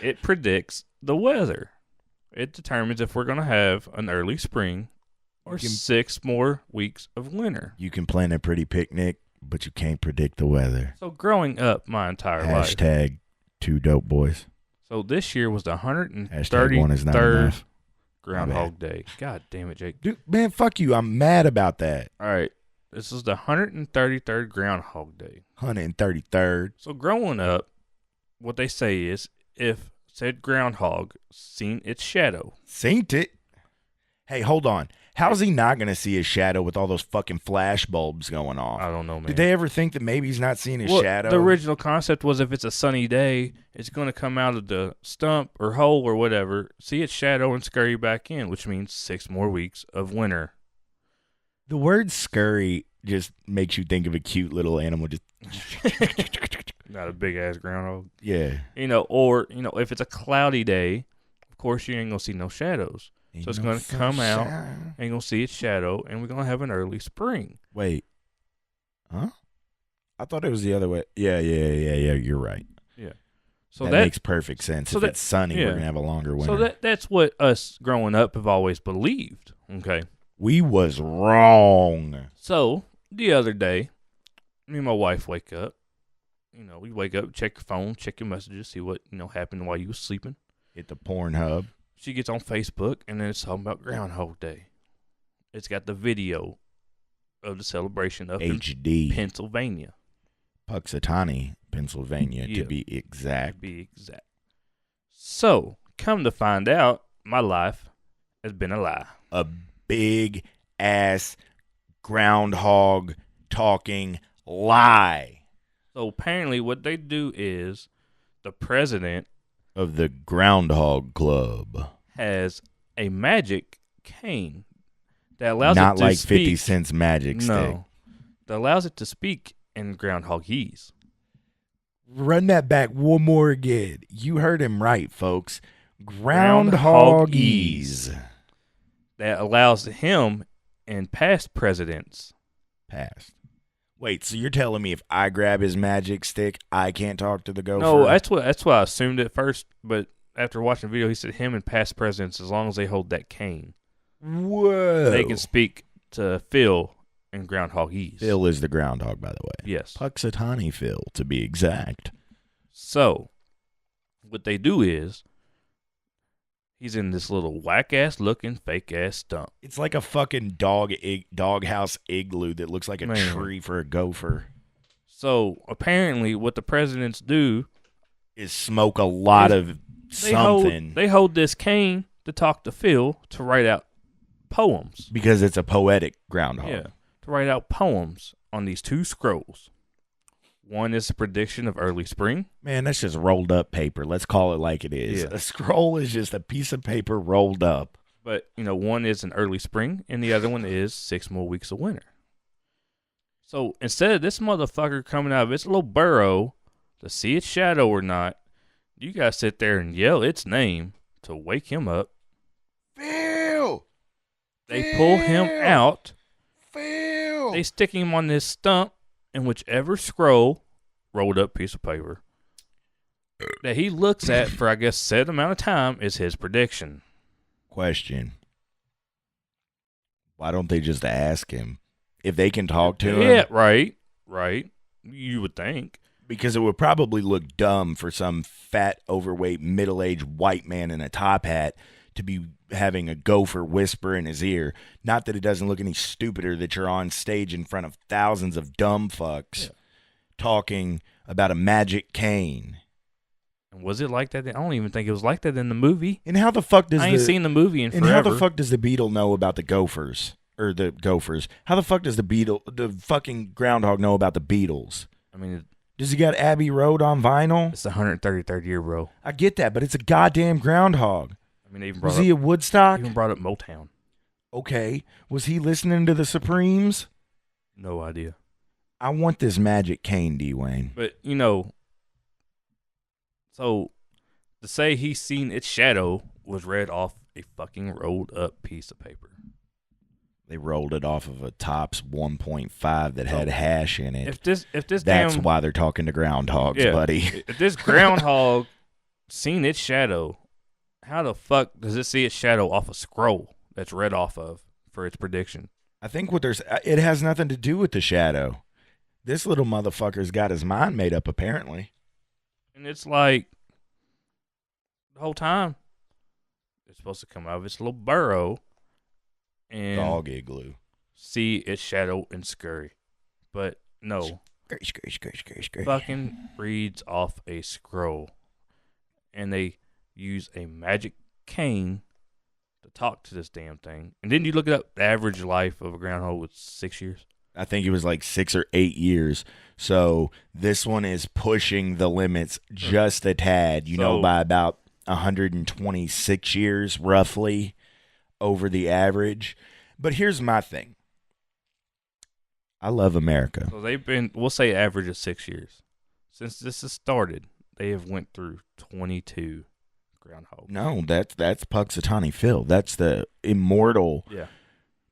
It predicts the weather. It determines if we're going to have an early spring or 6 more weeks of winter. You can plan a pretty picnic, but you can't predict the weather. So growing up my entire life. Hashtag 2 dope boys. So this year was the 133rd Groundhog Day. God damn it, Jake. Dude, man, fuck you. I'm mad about that. All right. This is the 133rd Groundhog Day. 133rd. So growing up, what they say is if said groundhog seen its shadow. Seen it? Hey, hold on. How's he not going to see his shadow with all those fucking flash bulbs going off? I don't know, man. Did they ever think that maybe he's not seeing his shadow? The original concept was if it's a sunny day, it's going to come out of the stump or hole or whatever, see its shadow and scurry back in, which means 6 more weeks of winter. The word scurry just makes you think of a cute little animal just... Not a big-ass groundhog. Yeah. Or if it's a cloudy day, of course you ain't going to see no shadows. So it's going to come out, and you're going to see its shadow, and we're going to have an early spring. Wait. Huh? I thought it was the other way. Yeah, you're right. Yeah. So that makes perfect sense. If it's sunny, we're going to have a longer winter. So that's what us growing up have always believed, okay? We was wrong. So the other day, me and my wife wake up. We wake up, check your phone, check your messages, see what, happened while you was sleeping. Hit the Pornhub. She gets on Facebook, and then it's talking about Groundhog Day. It's got the video of the celebration up HD. in Pennsylvania. Puxatawny, Pennsylvania, Yeah. to be exact. So, come to find out, my life has been a lie. A big-ass groundhog talking lie. So, apparently what they do is the president of the Groundhog Club has a magic cane that allows not it to like speak. 50 Cent's magic stick. No. that allows it to speak in groundhogese. Run that back one more again. You heard him right, folks. Groundhogese. That allows him and past presidents. Past. Wait, so you're telling me if I grab his magic stick, I can't talk to the gopher? No, that's what I assumed at first, but after watching the video, he said him and past presidents, as long as they hold that cane, Whoa. they can speak to Phil and groundhogese. Phil is the groundhog, by the way. Yes. Puxatawny Phil, to be exact. So, what they do is, he's in this little whack-ass looking fake-ass stump. It's like a fucking doghouse igloo that looks like a Man. tree for a gopher. So, apparently, what the presidents do Is smoke a lot of They something. hold this cane to talk to Phil to write out poems. Because it's a poetic groundhog. Yeah, to write out poems on these 2 scrolls. One is a prediction of early spring. Man, that's just rolled up paper. Let's call it like it is. Yeah. A scroll is just a piece of paper rolled up. But, one is an early spring, and the other one is 6 more weeks of winter. So, instead of this motherfucker coming out of its little burrow to see its shadow or not, you guys sit there and yell its name to wake him up. Phil! They pull him out. Phil! They stick him on this stump, and whichever scroll, rolled up piece of paper, that he looks at for, I guess, set amount of time is his prediction. Question. Why don't they just ask him if they can talk to him? Yeah, right. You would think. Because it would probably look dumb for some fat, overweight, middle-aged white man in a top hat to be having a gopher whisper in his ear. Not that it doesn't look any stupider that you're on stage in front of thousands of dumb fucks talking about a magic cane. And was it like that? I don't even think it was like that in the movie. And how the fuck does I ain't seen the movie in forever. And how the fuck does the beetle know about the gophers? Or the gophers? How the fuck does the fucking groundhog know about the Beatles? I mean, Does he got Abbey Road on vinyl? it's the 133rd year, bro. I get that, but it's a goddamn groundhog. I mean, they even Was brought he up, at Woodstock? even brought up Motown. Okay. Was he listening to the Supremes? No idea. I want this magic cane, DeWayne. But, so to say he's seen its shadow was read off a fucking rolled up piece of paper. They rolled it off of a Tops 1.5 that had hash in it. If this That's damn, why they're talking to groundhogs, Yeah. buddy. if this groundhog seen its shadow, how the fuck does it see its shadow off a scroll that's read off of for its prediction? I think it has nothing to do with the shadow. This little motherfucker's got his mind made up, apparently. And it's like the whole time it's supposed to come out of its little burrow and Dog igloo. see its shadow and scurry. But no, Scurry. fucking reads off a scroll. And they use a magic cane to talk to this damn thing. And then you look it up, the average life of a groundhog was 6 years. I think it was like 6 or 8 years. So this one is pushing the limits just a tad, by about 126 years roughly over the average. But here's my thing. I love America. So they've been, we'll say average of 6 years. Since this has started, they have went through 22 groundhogs. No, that's Puxatawny Phil. That's the immortal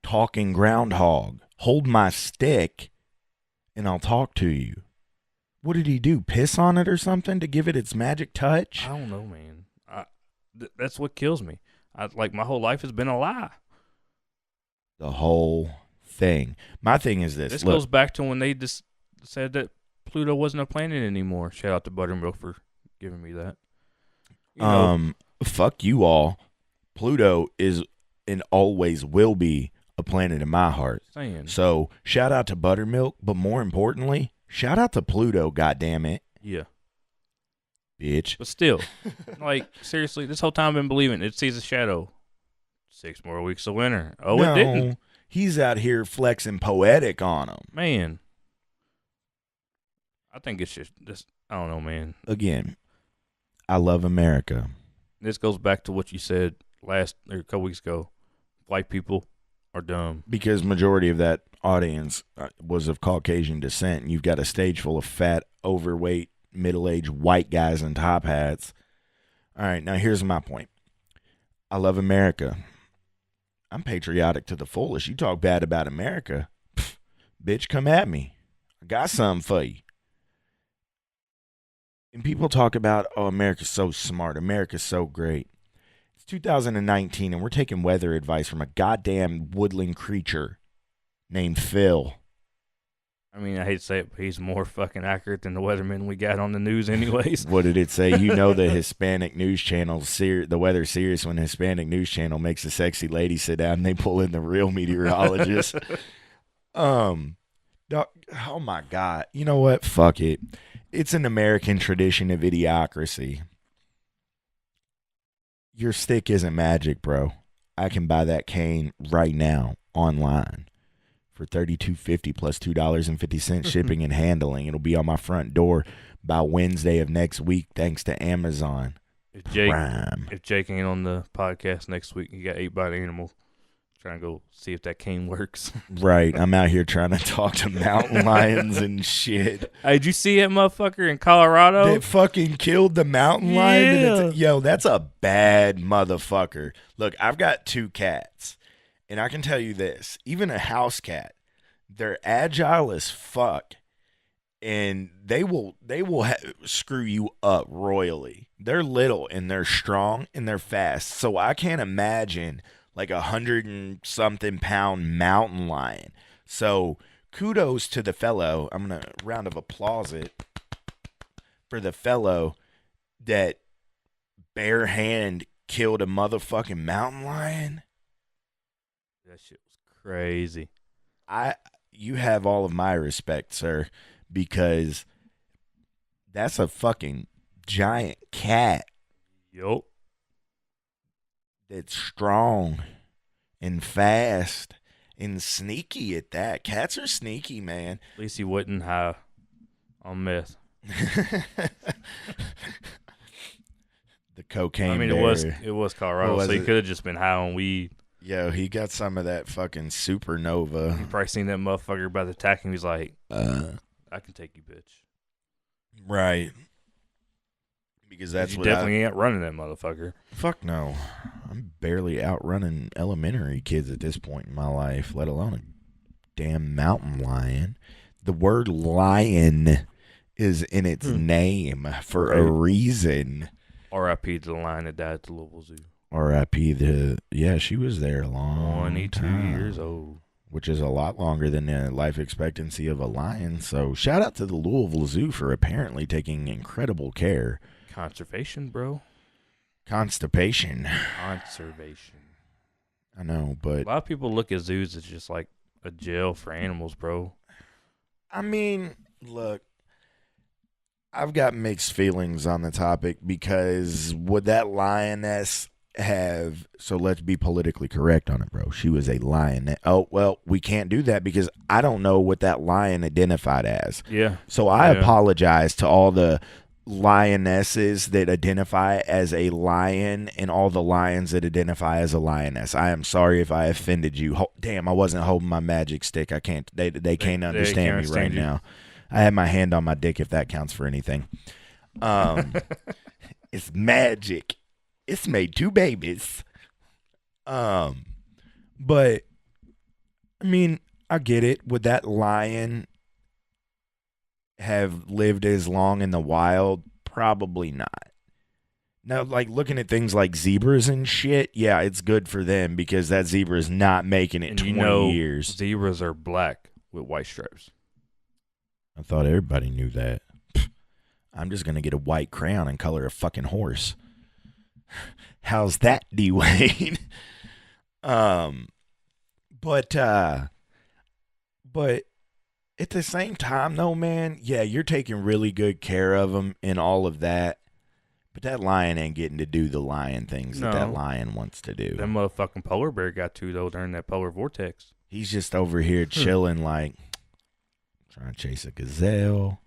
talking groundhog. Hold my stick and I'll talk to you. What did he do? Piss on it or something to give it its magic touch? I don't know, man. That's what kills me. My whole life has been a lie. The whole thing. My thing is this. This Look, goes back to when they just said that Pluto wasn't a planet anymore. Shout out to Buttermilk for giving me that. Fuck you all. Pluto is and always will be a planet in my heart. Saying. So shout out to Buttermilk, but more importantly, shout out to Pluto, goddammit. Yeah. Bitch. But still, seriously, this whole time I've been believing it sees a shadow. 6 more weeks of winter. Oh, No, it didn't. He's out here flexing poetic on him. Man. I think it's just, I don't know, man. Again, I love America. This goes back to what you said a couple weeks ago. White people Or dumb. because majority of that audience was of Caucasian descent. And you've got a stage full of fat, overweight, middle-aged white guys in top hats. All right, now here's my point. I love America. I'm patriotic to the fullest. You talk bad about America, bitch, come at me. I got something for you. And people talk about, oh, America's so smart. America's so great. It's 2019, and we're taking weather advice from a goddamn woodland creature named Phil. I mean, I hate to say it, but he's more fucking accurate than the weatherman we got on the news anyways. What did it say? You know the Hispanic news channel, the weather serious when the Hispanic news channel makes a sexy lady sit down and they pull in the real meteorologist. Oh my God. You know what? Fuck it. It's an American tradition of idiocracy. Your stick isn't magic, bro. I can buy that cane right now online for $32.50 plus $2.50 shipping and handling. It'll be on my front door by Wednesday of next week, thanks to Amazon. If Jake ain't on the podcast next week, he got ate by an animal. Trying to go see if that cane works. Right. I'm out here trying to talk to mountain lions and shit. Hey, did you see that motherfucker in Colorado? That fucking killed the mountain lion? Yo, that's a bad motherfucker. Look, I've got 2 cats, and I can tell you this. Even a house cat, they're agile as fuck, and they will screw you up royally. They're little, and they're strong, and they're fast. So I can't imagine like 100-something pound mountain lion. So kudos to the fellow. I'm going to round of applause it for the fellow that bare hand killed a motherfucking mountain lion. That shit was crazy. You have all of my respect, sir, because that's a fucking giant cat. Yup. That's strong and fast and sneaky at that. Cats are sneaky, man. At least he wasn't high on meth. The cocaine. I mean, bear. it was Colorado, so he could have just been high on weed. Yo, he got some of that fucking supernova. You probably seen that motherfucker about to attack him. He's like, I can take you, bitch. Right. Because that's you what definitely ain't running that motherfucker. Fuck no. I'm barely outrunning elementary kids at this point in my life, let alone a damn mountain lion. The word lion is in its name for a reason. R.I.P. to the lion that died at the Louisville Zoo. R.I.P. She was there a long 22 time, years old. which is a lot longer than the life expectancy of a lion. So shout out to the Louisville Zoo for apparently taking incredible care. Conservation, bro. Constipation. Conservation. I know, but A lot of people look at zoos as just like a jail for animals, bro. I mean, look, I've got mixed feelings on the topic because would that lioness have, so let's be politically correct on it, bro. She was a lioness. Oh, well, we can't do that because I don't know what that lion identified as. Yeah. So I apologize to all the lionesses that identify as a lion and all the lions that identify as a lioness. I am sorry if I offended you. Damn, I wasn't holding my magic stick. I can't. They can't understand me right now. I had my hand on my dick, if that counts for anything. It's magic. It's made 2 babies. But I mean, I get it. Would that lion have lived as long in the wild? Probably not. Now, like looking at things like zebras and shit, yeah, it's good for them because that zebra is not making it And 20 years. Zebras are black with white stripes. I thought everybody knew that. I'm just going to get a white crayon and color a fucking horse. How's that, DeWayne? But at the same time, though, man, yeah, you're taking really good care of them and all of that. But that lion ain't getting to do the lion things that lion wants to do. That motherfucking polar bear got to, though, during that polar vortex. He's just over here chilling like trying to chase a gazelle,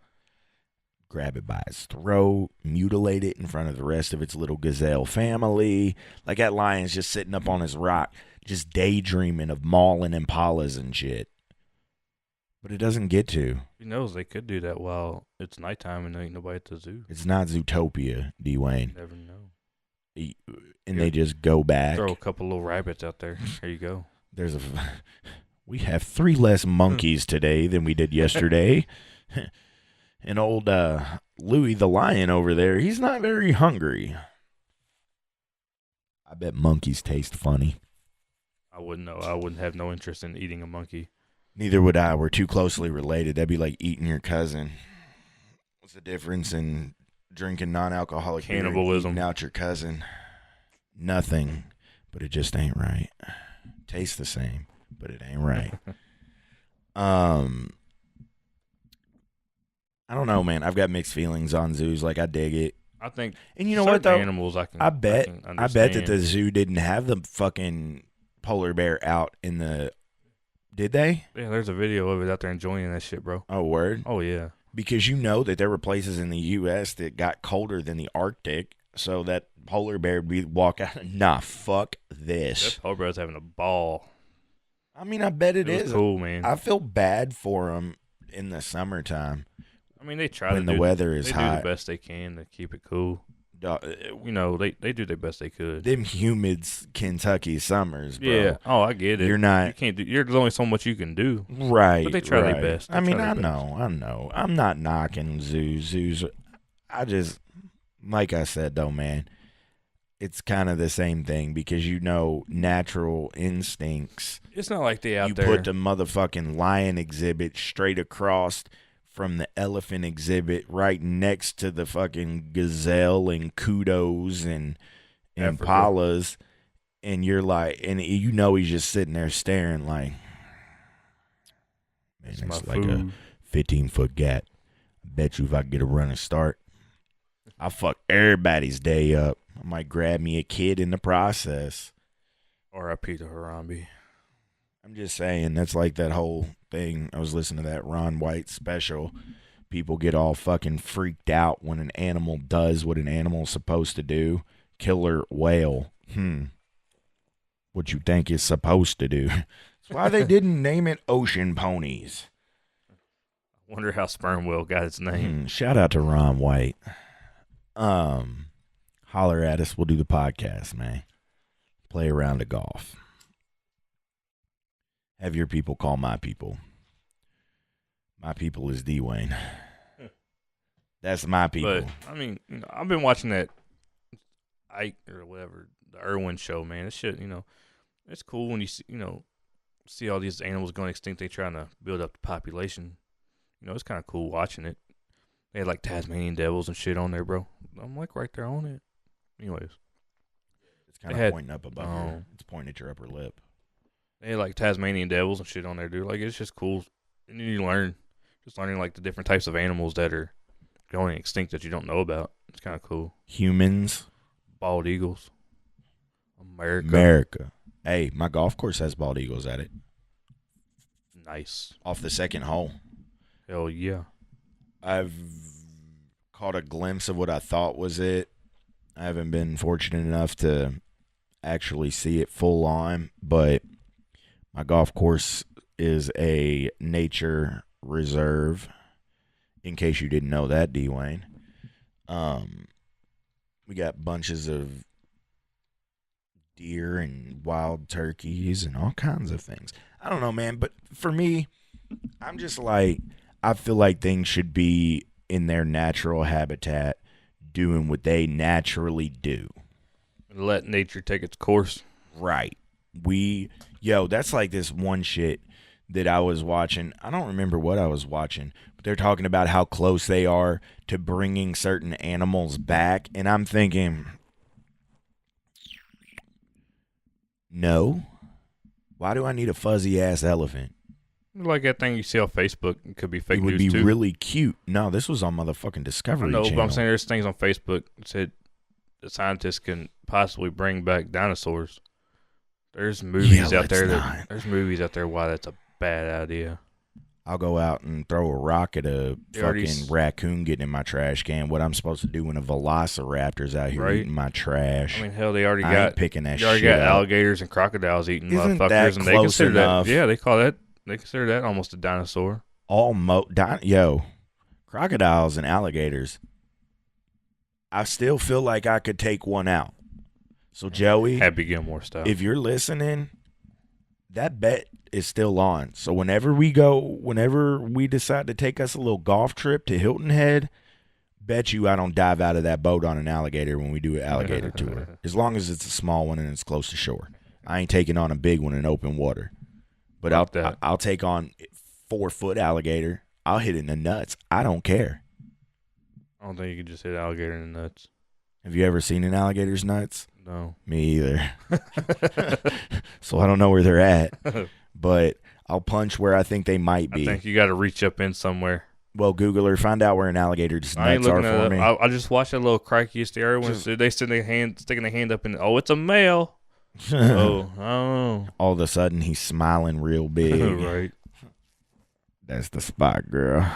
grab it by its throat, mutilate it in front of the rest of its little gazelle family. Like that lion's just sitting up on his rock, just daydreaming of mauling impalas and shit. But it doesn't get to. Who knows? They could do that while it's nighttime and there ain't nobody at the zoo. It's not Zootopia, DeWayne. Never know. And they just go back. Throw a couple little rabbits out there. There you go. We have 3 less monkeys today than we did yesterday. And old Louis the lion over there, he's not very hungry. I bet monkeys taste funny. I wouldn't know. I wouldn't have no interest in eating a monkey. Neither would I. We're too closely related. That'd be like eating your cousin. What's the difference in drinking non-alcoholic beer and Cannibalism. eating out your cousin? Nothing. But it just ain't right. Tastes the same, but it ain't right. I don't know, man. I've got mixed feelings on zoos. Like, I dig it. I think. And you know what, though? Animals, I bet that the understand. zoo didn't have the fucking polar bear out in the. Did they? Yeah, there's a video of it out there enjoying that shit, bro. Oh, word. Oh yeah. Because you know that there were places in the U.S. that got colder than the Arctic, so that polar bear would walk out. Nah, fuck this. That polar bear's having a ball. I mean, I bet it was is. cool, man. I feel bad for them in the summertime I mean, they try when to the do, weather is they do hot. the best they can to keep it cool. Dog, You know, they do their best they could. them humid Kentucky summers, bro. Yeah. Oh, I get it. You're not You can't do. There's only so much you can do. right. But they try their right. best. They I mean, try I their best. know. I'm not knocking zoos. Zoos. I just, like I said, though, man, it's kind of the same thing because you know natural instincts. It's not like they out You there. put the motherfucking lion exhibit straight across from the elephant exhibit right next to the fucking gazelle and kudos and Africa. impalas, and you're like, and you know he's just sitting there staring like, man, It's my it's like a food. 15-foot gat. I bet you if I get a running start, I'll fuck everybody's day up. I might grab me a kid in the process. R.I.P. to Harambe. I'm just saying, that's like that whole thing. I was listening to that Ron White special. People get all fucking freaked out when an animal does what an animal's supposed to do. Killer whale. What you think is supposed to do. That's why they didn't name it ocean ponies. I wonder how sperm whale got its name. Shout out to Ron White. Holler at us. We'll do the podcast, man. Play a round of golf. Have your people call my people. My people is DeWayne. That's my people. But I mean, you know, I've been watching that Ike or whatever, the Irwin show, man. This shit, you know, it's cool when you see, see all these animals going extinct. They trying to build up the population. You know, it's kind of cool watching it. They had like Tasmanian devils and shit on there, bro. I'm like right there on it. Anyways, It's kind They of had- pointing up above here. It's pointing at your upper lip. they had like Tasmanian devils and shit on there, dude. Like it's just cool. And then you learn, just learning like the different types of animals that are going extinct that you don't know about. It's kind of cool. Humans. Bald eagles. America. America. Hey, my golf course has bald eagles at it. Nice. Off the second hole. Hell yeah. I've caught a glimpse of what I thought was it. I haven't been fortunate enough to actually see it full on, but my golf course is a nature reserve. In case you didn't know that, DeWayne. We got bunches of deer and wild turkeys and all kinds of things. I don't know, man, but for me, I'm just like, I feel like things should be in their natural habitat doing what they naturally do. Let nature take its course. Right. That's like this one shit that I was watching. I don't remember what I was watching, but they're talking about how close they are to bringing certain animals back. And I'm thinking, no. Why do I need a fuzzy ass elephant? Like that thing you see on Facebook. It could be fake It would news be too. really cute. No, this was on motherfucking I Discovery know, Channel. but I'm saying there's things on Facebook that said the scientists can possibly bring back dinosaurs. There's movies out there not. there's movies out there why that's a bad idea. I'll go out and throw a rock at a fucking raccoon getting in my trash can. What I'm supposed to do when a velociraptor's out here eating my trash? I mean, hell, they already ain't picking that they already shit got up. alligators and crocodiles eating Isn't motherfuckers, that and they close consider enough? that. Yeah, they consider that almost a dinosaur. Crocodiles and alligators. I still feel like I could take one out. So Joey, Happy Gilmore stuff. if you're listening, that bet is still on. So whenever we decide to take us a little golf trip to Hilton Head, bet you I don't dive out of that boat on an alligator when we do an alligator tour. As long as it's a small one and it's close to shore. I ain't taking on a big one in open water. But I'll take on 4-foot alligator. I'll hit it in the nuts. I don't care. I don't think you can just hit alligator in the nuts. Have you ever seen an alligator's nuts? No. Me either. So I don't know where they're at. But I'll punch where I think they might be. I think you got to reach up in somewhere. Well, Googler, find out where an alligator's nuts are for me. I just watched that little crikey hysteria when they sticking their hand up and it's a male. Oh, I don't know. All of a sudden, he's smiling real big. Right. That's the spot, girl.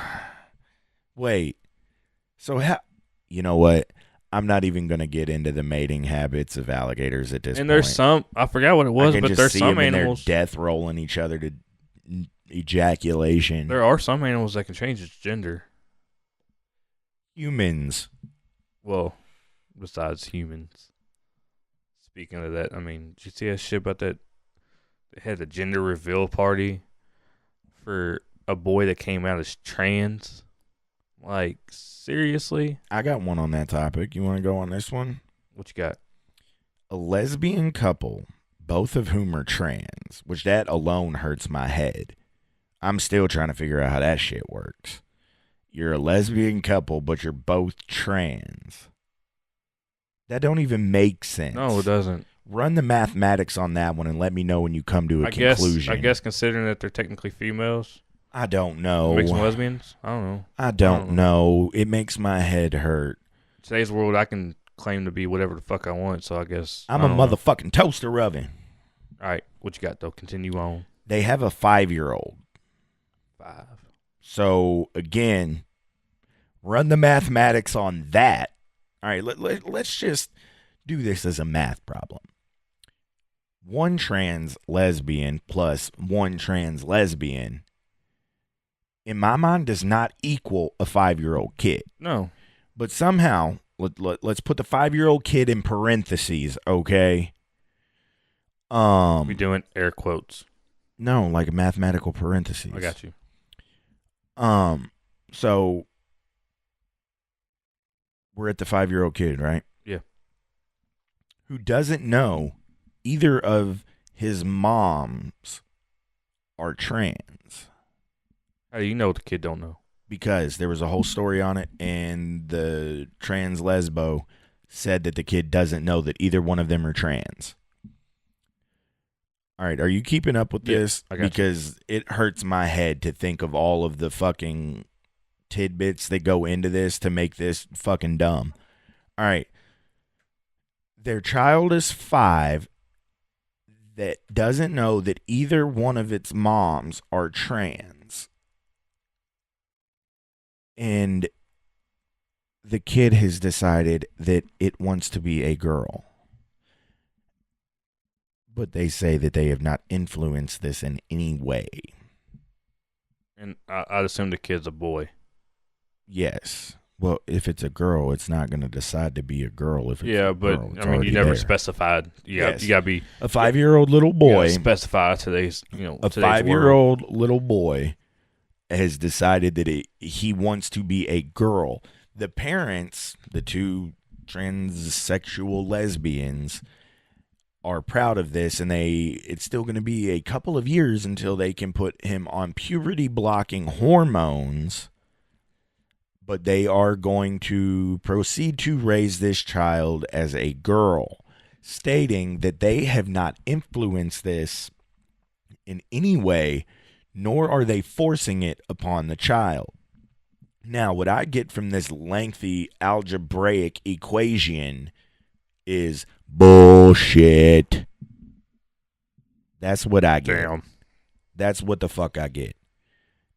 Wait. So how? You know what? I'm not even going to get into the mating habits of alligators at this point. And there's some, I forgot what it was, but there's some animals. They're death rolling each other to ejaculation. There are some animals that can change its gender. Humans. Well, besides humans. Speaking of that, I mean, did you see that shit about that? They had a gender reveal party for a boy that came out as trans. Like, seriously? I got one on that topic. You want to go on this one? What you got? A lesbian couple, both of whom are trans, which that alone hurts my head. I'm still trying to figure out how that shit works. You're a lesbian couple, but you're both trans. That don't even make sense. No, it doesn't. Run the mathematics on that one and let me know when you come to a conclusion. I guess considering that they're technically females. I don't know. Makes them lesbians? I don't know. I don't know. It makes my head hurt. In today's world, I can claim to be whatever the fuck I want, so I guess I'm a motherfucking toaster oven. All right, what you got, though? Continue on. They have a 5-year-old. 5. So, again, run the mathematics on that. All right, let's just do this as a math problem. One trans lesbian plus one trans lesbian, in my mind, does not equal a 5-year-old kid. No. But somehow, let's put the 5-year-old kid in parentheses, okay? We doing air quotes. No, like a mathematical parentheses. I got you. So we're at the 5-year-old kid, right? Yeah. Who doesn't know either of his moms are trans. How do you know the kid don't know? Because there was a whole story on it, and the trans lesbo said that the kid doesn't know that either one of them are trans. All right, are you keeping up with this? I got because it hurts my head to think of all of the fucking tidbits that go into this to make this fucking dumb. All right. Their child is 5 that doesn't know that either one of its moms are trans. And the kid has decided that it wants to be a girl. But they say that they have not influenced this in any way. And I'd assume the kid's a boy. Yes. Well, if it's a girl, it's not going to decide to be a girl. If it's a girl, it's I mean, you never there. Specified. You got to be a 5-year-old little boy. Specify today's, a 5-year-old little boy has decided that he wants to be a girl. The parents, the two transsexual lesbians, are proud of this, and it's still going to be a couple of years until they can put him on puberty blocking hormones, but they are going to proceed to raise this child as a girl, stating that they have not influenced this in any way, nor are they forcing it upon the child. Now, what I get from this lengthy algebraic equation is bullshit. That's what I get. Damn. That's what the fuck I get.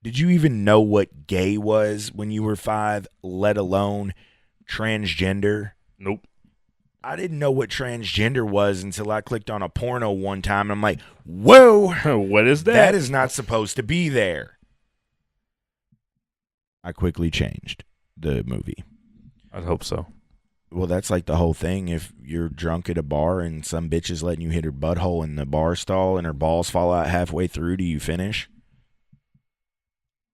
Did you even know what gay was when you were 5, let alone transgender? Nope. I didn't know what transgender was until I clicked on a porno one time, and I'm like, whoa, What is that? that is not supposed to be there. I quickly changed the movie. I'd hope so. Well, that's like the whole thing. If you're drunk at a bar and some bitch is letting you hit her butthole in the bar stall and her balls fall out halfway through, do you finish?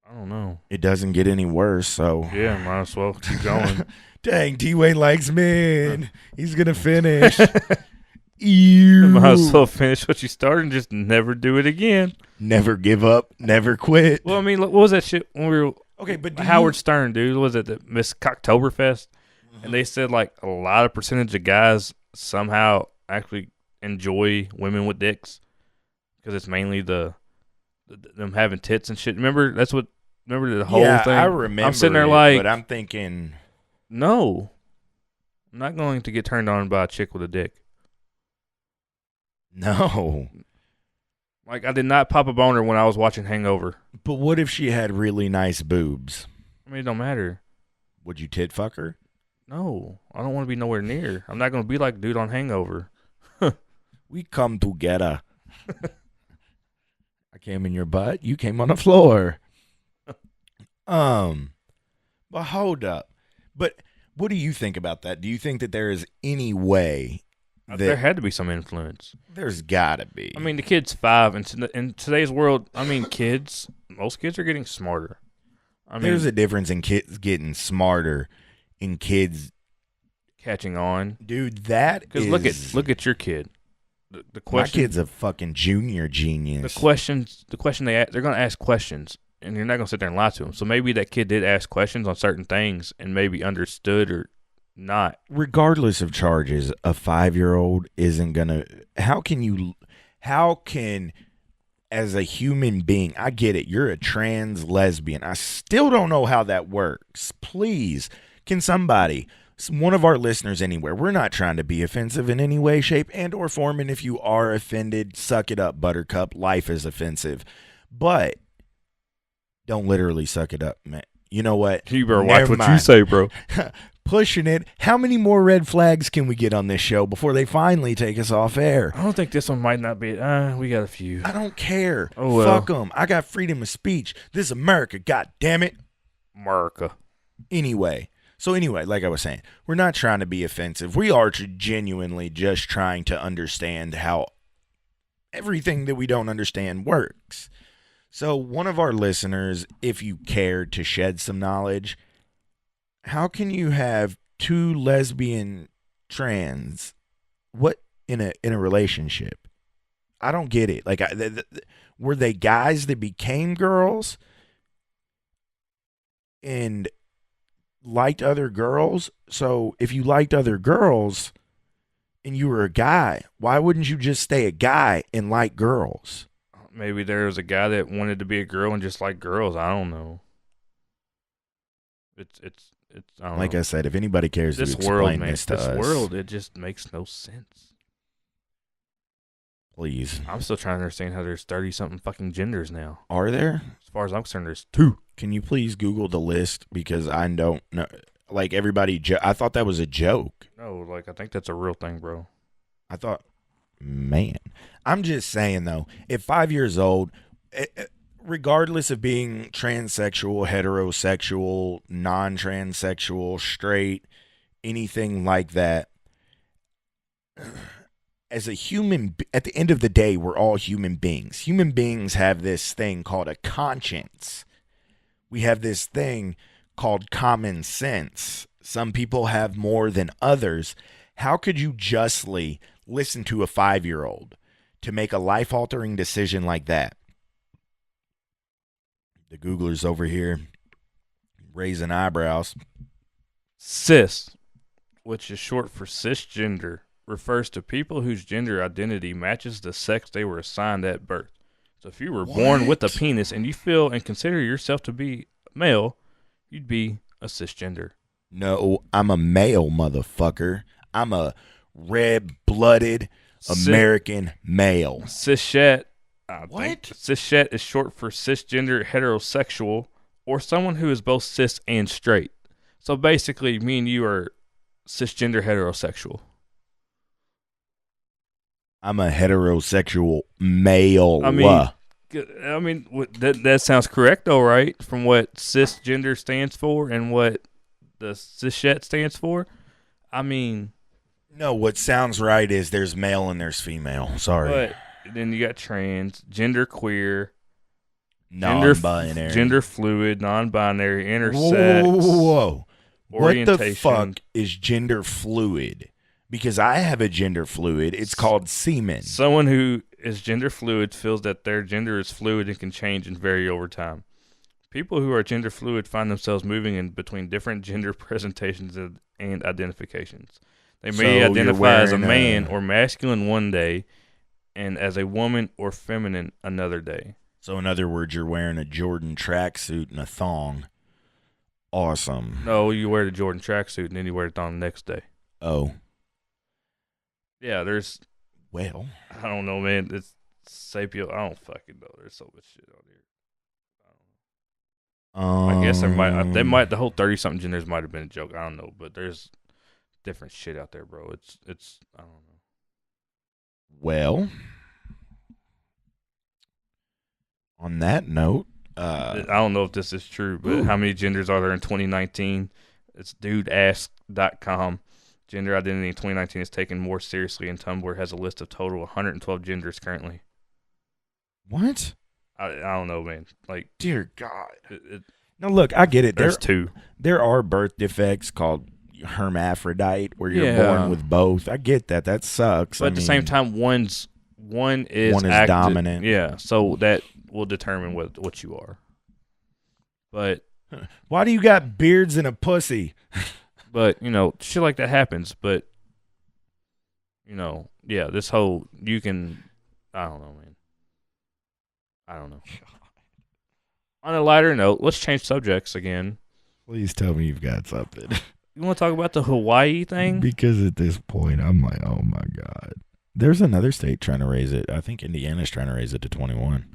I don't know. It doesn't get any worse, so. Yeah, might as well keep going. Dang, DeWayne likes men. He's going to finish. Ew. Might as well finish what you started and just never do it again. Never give up, never quit. Well, I mean, what was that shit when we were Okay, but Howard Stern, dude? Was it the Miss Cocktoberfest? And they said like a lot of percentage of guys somehow actually enjoy women with dicks because it's mainly them having tits and shit. Remember the whole thing? I remember. I'm sitting there it, like, but I'm thinking, no, I'm not going to get turned on by a chick with a dick. no. Like I did not pop a boner when I was watching Hangover. But what if she had really nice boobs? I mean, it don't matter. Would you tit fuck her? No, I don't want to be nowhere near. I'm not going to be like dude on Hangover. We come together. I came in your butt. You came on the floor. But hold up. But what do you think about that? Do you think that there is any way There had to be some influence. There's gotta be. I mean, the kid's 5, and in today's world, I mean, most kids are getting smarter. I mean, there's a difference in kids getting smarter and kids catching on. Dude, that is... Because look at your kid. The question, my kid's a fucking junior genius. The question they're going to ask questions, and you're not going to sit there and lie to them. So maybe that kid did ask questions on certain things and maybe understood or not. Regardless of charges, a 5-year-old isn't going to... How can, as a human being, I get it, you're a trans lesbian. I still don't know how that works. Please, can somebody... one of our listeners anywhere, we're not trying to be offensive in any way, shape, and or form, and if you are offended, suck it up, buttercup. Life is offensive. But don't literally suck it up, man. You know what? You better watch what you say, bro. Pushing it. How many more red flags can we get on this show before they finally take us off air? I don't think this one might not be. We got a few. I don't care. Oh, well. Fuck them. I got freedom of speech. This is America, god damn it. America. Anyway, like I was saying, we're not trying to be offensive. We are genuinely just trying to understand how everything that we don't understand works. So one of our listeners, if you cared to shed some knowledge, how can you have 2 lesbian trans in a relationship? I don't get it. Like, were they guys that became girls and liked other girls? So if you liked other girls and you were a guy, why wouldn't you just stay a guy and like girls? Maybe there was a guy that wanted to be a girl and just like girls. I don't know. It's I don't know. I said, if anybody cares to explain this to us. This world, it just makes no sense. Please. I'm still trying to understand how there's 30-something fucking genders now. Are there? As far as I'm concerned, there's 2. Can you please Google the list? Because I don't know. Like, everybody, I thought that was a joke. No, I think that's a real thing, bro. I thought, man. I'm just saying, though, at 5 years old, regardless of being transsexual, heterosexual, non-transsexual, straight, anything like that, as a human, at the end of the day, we're all human beings. Human beings have this thing called a conscience. We have this thing called common sense. Some people have more than others. How could you justly listen to a 5-year-old to make a life-altering decision like that? The Googlers over here raising eyebrows. Cis, which is short for cisgender, refers to people whose gender identity matches the sex they were assigned at birth. So if you were born with a penis and you feel and consider yourself to be male, you'd be a cisgender. No, I'm a male, motherfucker. I'm a red-blooded American male. Cishet What? Cishet is short for cisgender heterosexual or someone who is both cis and straight. So basically, me and you are cisgender heterosexual. I'm a heterosexual male. I mean, that sounds correct, though, right? From what cisgender stands for and what the cishet stands for. I mean, no, what sounds right is there's male and there's female. Sorry. but then you got trans, gender queer, Non-binary. gender fluid, non-binary, intersex. Whoa. What the orientation. fuck is gender fluid? Because I have a gender fluid. It's called semen. Someone who is gender fluid feels that their gender is fluid and can change and vary over time. People who are gender fluid find themselves moving in between different gender presentations and identifications. They may So identify as a you're man wearing or masculine one day and as a woman or feminine another day. So in other words, you're wearing a Jordan tracksuit and a thong. Awesome. No, you wear the Jordan tracksuit and then you wear it on the next day. Oh. Yeah, there's, Well. I don't know, man. It's sapio. I don't fucking know. There's so much shit on here. I guess the whole 30-something genders might have been a joke. I don't know, but there's different shit out there, bro. It's I don't know. Well. On that note, I don't know if this is true, but how many genders are there in 2019? It's dudeask.com. Gender identity in 2019 is taken more seriously, and Tumblr has a list of total 112 genders currently. what? I don't know, man. Like, Dear God. No, look, I get it. there's two. There are birth defects called hermaphrodite where you're Yeah. born with both. I get that. That sucks. But at the same time, one is dominant. Yeah, so that will determine what you are. But why do you got beards and a pussy? shit like that happens. But yeah, this whole I don't know, man. I don't know. On a lighter note, let's change subjects again. Please tell me you've got something. You want to talk about the Hawaii thing? Because at this point, I'm like, oh my God. There's another state trying to raise it. I think Indiana's trying to raise it to 21.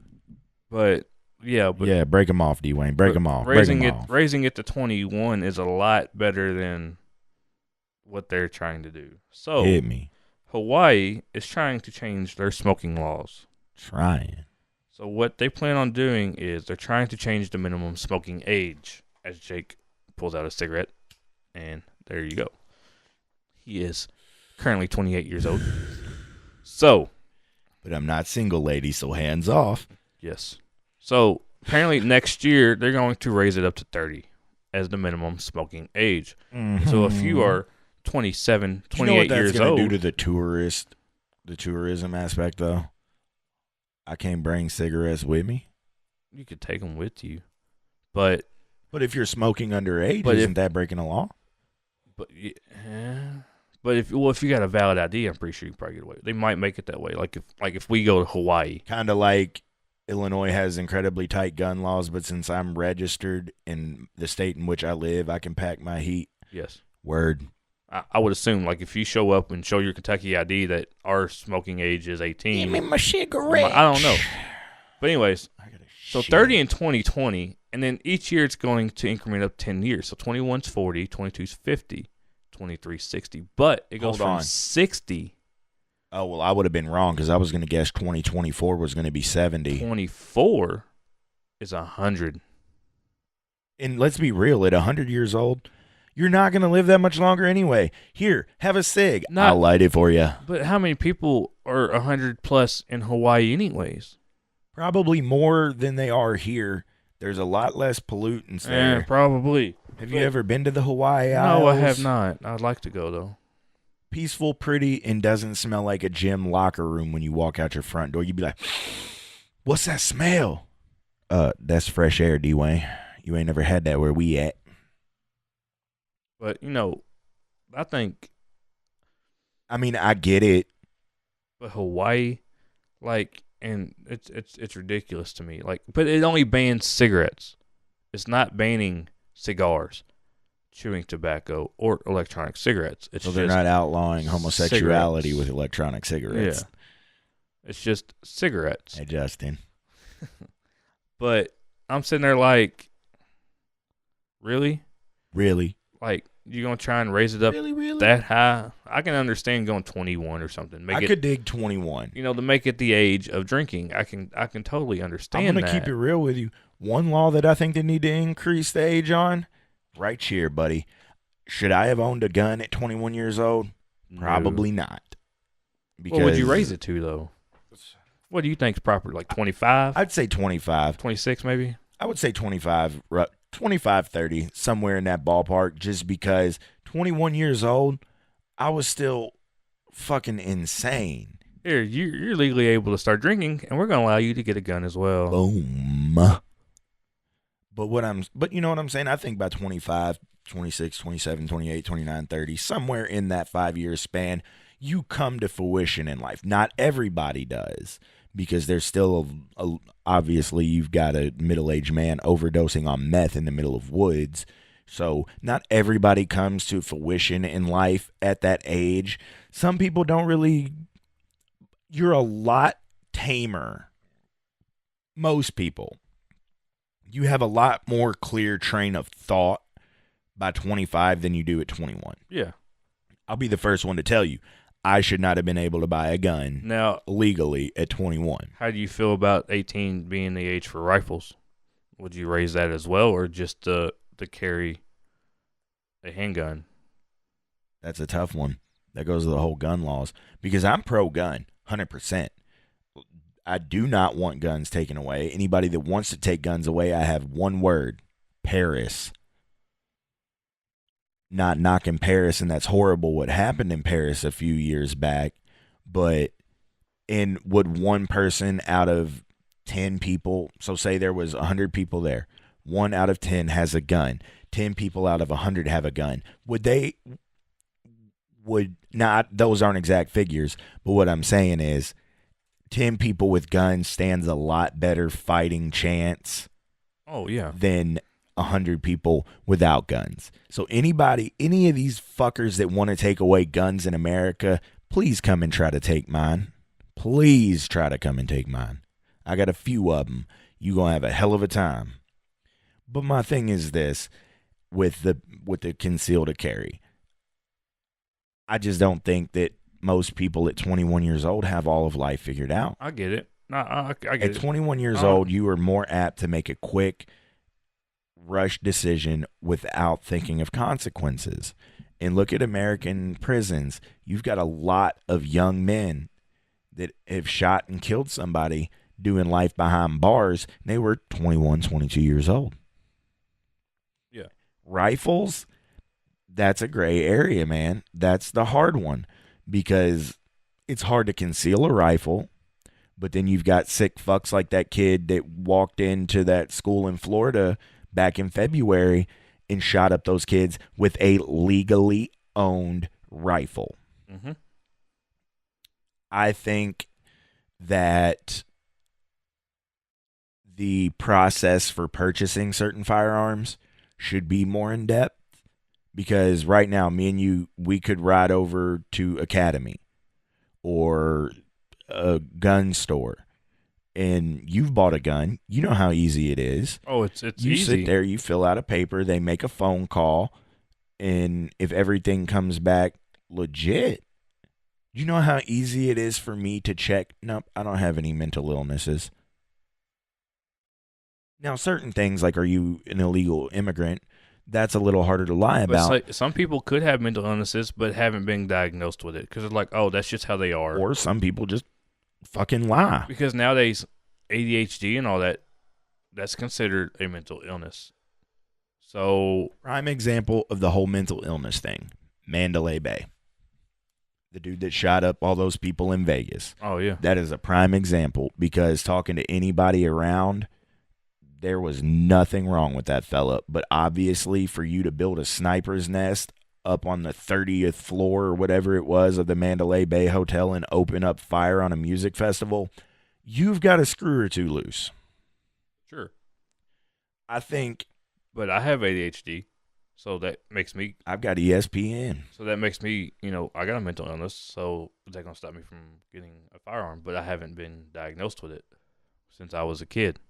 But yeah, break them off, DeWayne. Break them off. Raising Break 'em off. raising it to 21 is a lot better than what they're trying to do. So Hit me. Hawaii is trying to change their smoking laws. Trying. So what they plan on doing is they're trying to change the minimum smoking age. As Jake pulls out a cigarette, and there you go. He is currently 28 years old. So, But I'm not single, lady, so hands off. yes. So apparently next year they're going to raise it up to 30 as the minimum smoking age. So if you are 27, 28 Do you know what that's years gonna old, do to the tourism aspect, though? I can't bring cigarettes with me. you could take them with you. But But if you're smoking underage, But isn't that breaking the law? if you got a valid ID, I'm pretty sure you can probably get away. They might make it that way. Like if we go to Hawaii, Kind of like Illinois has incredibly tight gun laws, but since I'm registered in the state in which I live, I can pack my heat. yes. Word. I would assume, like, if you show up and show your Kentucky ID that our smoking age is 18. my cigarette. I don't know. But anyways, I gotta so shit. 30 in 2020, and then each year it's going to increment up 10 years. So 21's 40, 22's 50, 23's 60. But it goes Hold from on. 60. Oh, well, I would have been wrong because I was going to guess 2024 was going to be 70. 24 is 100. And let's be real, at 100 years old, you're not going to live that much longer anyway. Here, have a cig. Not- I'll light it for you. But how many people are 100 plus in Hawaii anyways? Probably more than they are here. There's a lot less pollutants there. Probably. Have you ever been to the Hawaii Isles? No, I have not. I'd like to go, though. Peaceful, pretty, and doesn't smell like a gym locker room when you walk out your front door. You'd be like, what's that smell? That's fresh air, DeWayne. You ain't never had that where we at. But, I think I mean, I get it. but Hawaii, like, and it's ridiculous to me. Like, but it only bans cigarettes. It's not banning cigars, chewing tobacco, or electronic cigarettes. It's So they're just not outlawing homosexuality cigarettes. with electronic cigarettes. It's just cigarettes. Hey, Justin. But I'm sitting there like, really? Really? Like, you going to try and raise it up Really? that high? I can understand going 21 or something. I could dig 21. You know, to make it the age of drinking. I can totally understand I'm going to keep it real with you. One law that I think they need to increase the age on, right here, buddy. Should I have owned a gun at 21 years old? Probably not. What would you raise it to, though? What do you think's proper? Like 25? I'd say 25. 26 maybe? I would say 25, 25, 30, somewhere in that ballpark, just because 21 years old, I was still fucking insane. Here, you're legally able to start drinking, and we're going to allow you to get a gun as well. Boom. But you know what I'm saying? I think by 25, 26, 27, 28, 29, 30, somewhere in that 5-year span, you come to fruition in life. Not everybody does, because there's still obviously you've got a middle-aged man overdosing on meth in the middle of woods. So not everybody comes to fruition in life at that age. Some people don't really. You're a lot tamer. Most people. You have a lot more clear train of thought by 25 than you do at 21. Yeah. I'll be the first one to tell you, I should not have been able to buy a gun now legally at 21. How do you feel about 18 being the age for rifles? Would you raise that as well, or just to carry a handgun? That's a tough one. That goes to the whole gun laws, because I'm pro-gun, 100%. I do not want guns taken away. Anybody that wants to take guns away, I have one word: Paris. Not knocking Paris, and that's horrible what happened in Paris a few years back, but would one person out of 10 people, so say there was 100 people there, 1 out of 10 has a gun, 10 people out of 100 have a gun, would not, those aren't exact figures, but what I'm saying is 10 people with guns stands a lot better fighting chance than 100 people without guns. So any of these fuckers that want to take away guns in America, please come and try to take mine. Please try to come and take mine. I got a few of them. You gonna have a hell of a time. But my thing is this, with the concealed carry. I just don't think that most people at 21 years old have all of life figured out. I get it. I get it. At 21 years old, you are more apt to make a quick rush decision without thinking of consequences. And look at American prisons. You've got a lot of young men that have shot and killed somebody doing life behind bars. They were 21, 22 years old. Yeah. Rifles, that's a gray area, man. That's the hard one, because it's hard to conceal a rifle. But then you've got sick fucks like that kid that walked into that school in Florida back in February and shot up those kids with a legally owned rifle. Mm-hmm. I think that the process for purchasing certain firearms should be more in depth, because right now, me and you, we could ride over to Academy or a gun store, and you've bought a gun. You know how easy it is. Oh, it's you easy. sit there, you fill out a paper, they make a phone call, and if everything comes back legit, you know how easy it is for me to check, nope, I don't have any mental illnesses. Now, certain things like, are you an illegal immigrant? That's a little harder to lie But about. like, some people could have mental illnesses but haven't been diagnosed with it because they're like, oh, that's just how they are. Or some people just fucking lie. Because nowadays, ADHD and all that, that's considered a mental illness. So, Prime example of the whole mental illness thing, Mandalay Bay. The dude that shot up all those people in Vegas. oh yeah. That is a prime example, because talking to anybody around, there was nothing wrong with that fella. But obviously, for you to build a sniper's nest up on the 30th floor or whatever it was of the Mandalay Bay Hotel and open up fire on a music festival, you've got a screw or two loose. Sure. I think. But I have ADHD, So that makes me. I've got ESPN. So that makes me, I got a mental illness. So is that gonna stop me from getting a firearm? But I haven't been diagnosed with it since I was a kid.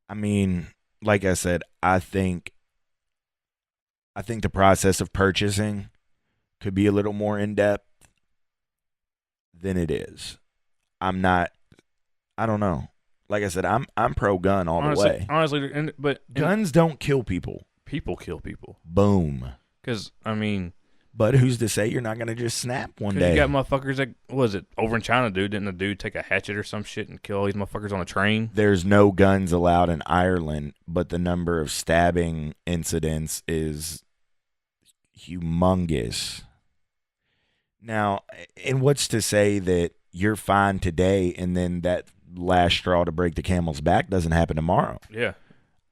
I mean, like I said, I think the process of purchasing could be a little more in depth than it is. I don't know. Like I said, I'm pro gun all the way. Honestly, but Guns don't kill people. people kill people. Boom. Because But who's to say you're not gonna just snap one you day? got motherfuckers that was it over in China, dude? Didn't a dude take a hatchet or some shit and kill all these motherfuckers on a train? There's no guns allowed in Ireland, but the number of stabbing incidents is humongous. Now, and what's to say that you're fine today and then that last straw to break the camel's back doesn't happen tomorrow? Yeah.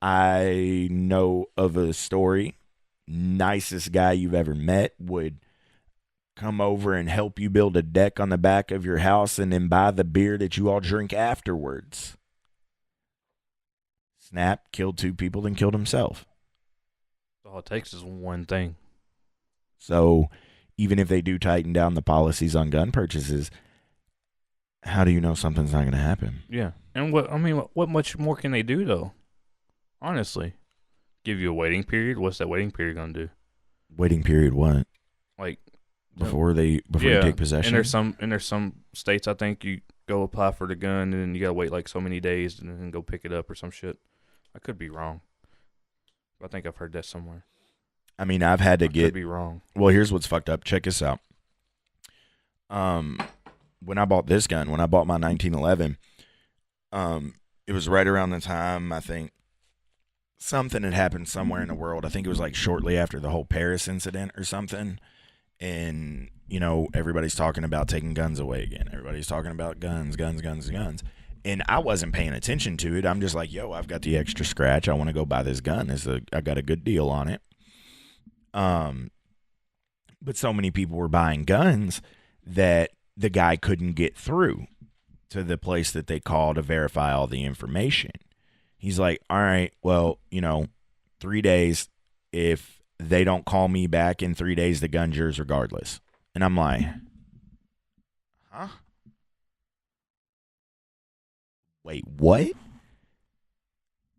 I know of a story. Nicest guy you've ever met would come over and help you build a deck on the back of your house and then buy the beer that you all drink afterwards. Snap, killed 2 people, then killed himself. All it takes is one thing. So even if they do tighten down the policies on gun purchases, how do you know something's not going to happen? Yeah. And what much more can they do though? Honestly. Give you a waiting period? What's that waiting period gonna do? Waiting period what? Like Before you take possession? And there's some states I think you go apply for the gun and then you gotta wait like so many days and then go pick it up or some shit. I could be wrong. I think I've heard that somewhere. I mean, I've had to could be wrong. Well, here's what's fucked up. Check this out. When I bought this gun, when I bought my 1911, it was right around the time, I think, something had happened somewhere in the world. I think it was like shortly after the whole Paris incident or something. And, everybody's talking about taking guns away again. Everybody's talking about guns. And I wasn't paying attention to it. I'm just like, yo, I've got the extra scratch. I want to go buy this gun. I got a good deal on it. But so many people were buying guns that the guy couldn't get through to the place that they call to verify all the information. He's like, all right, well, 3 days. If they don't call me back in 3 days, the gun's yours regardless. And I'm like, huh? Wait, what?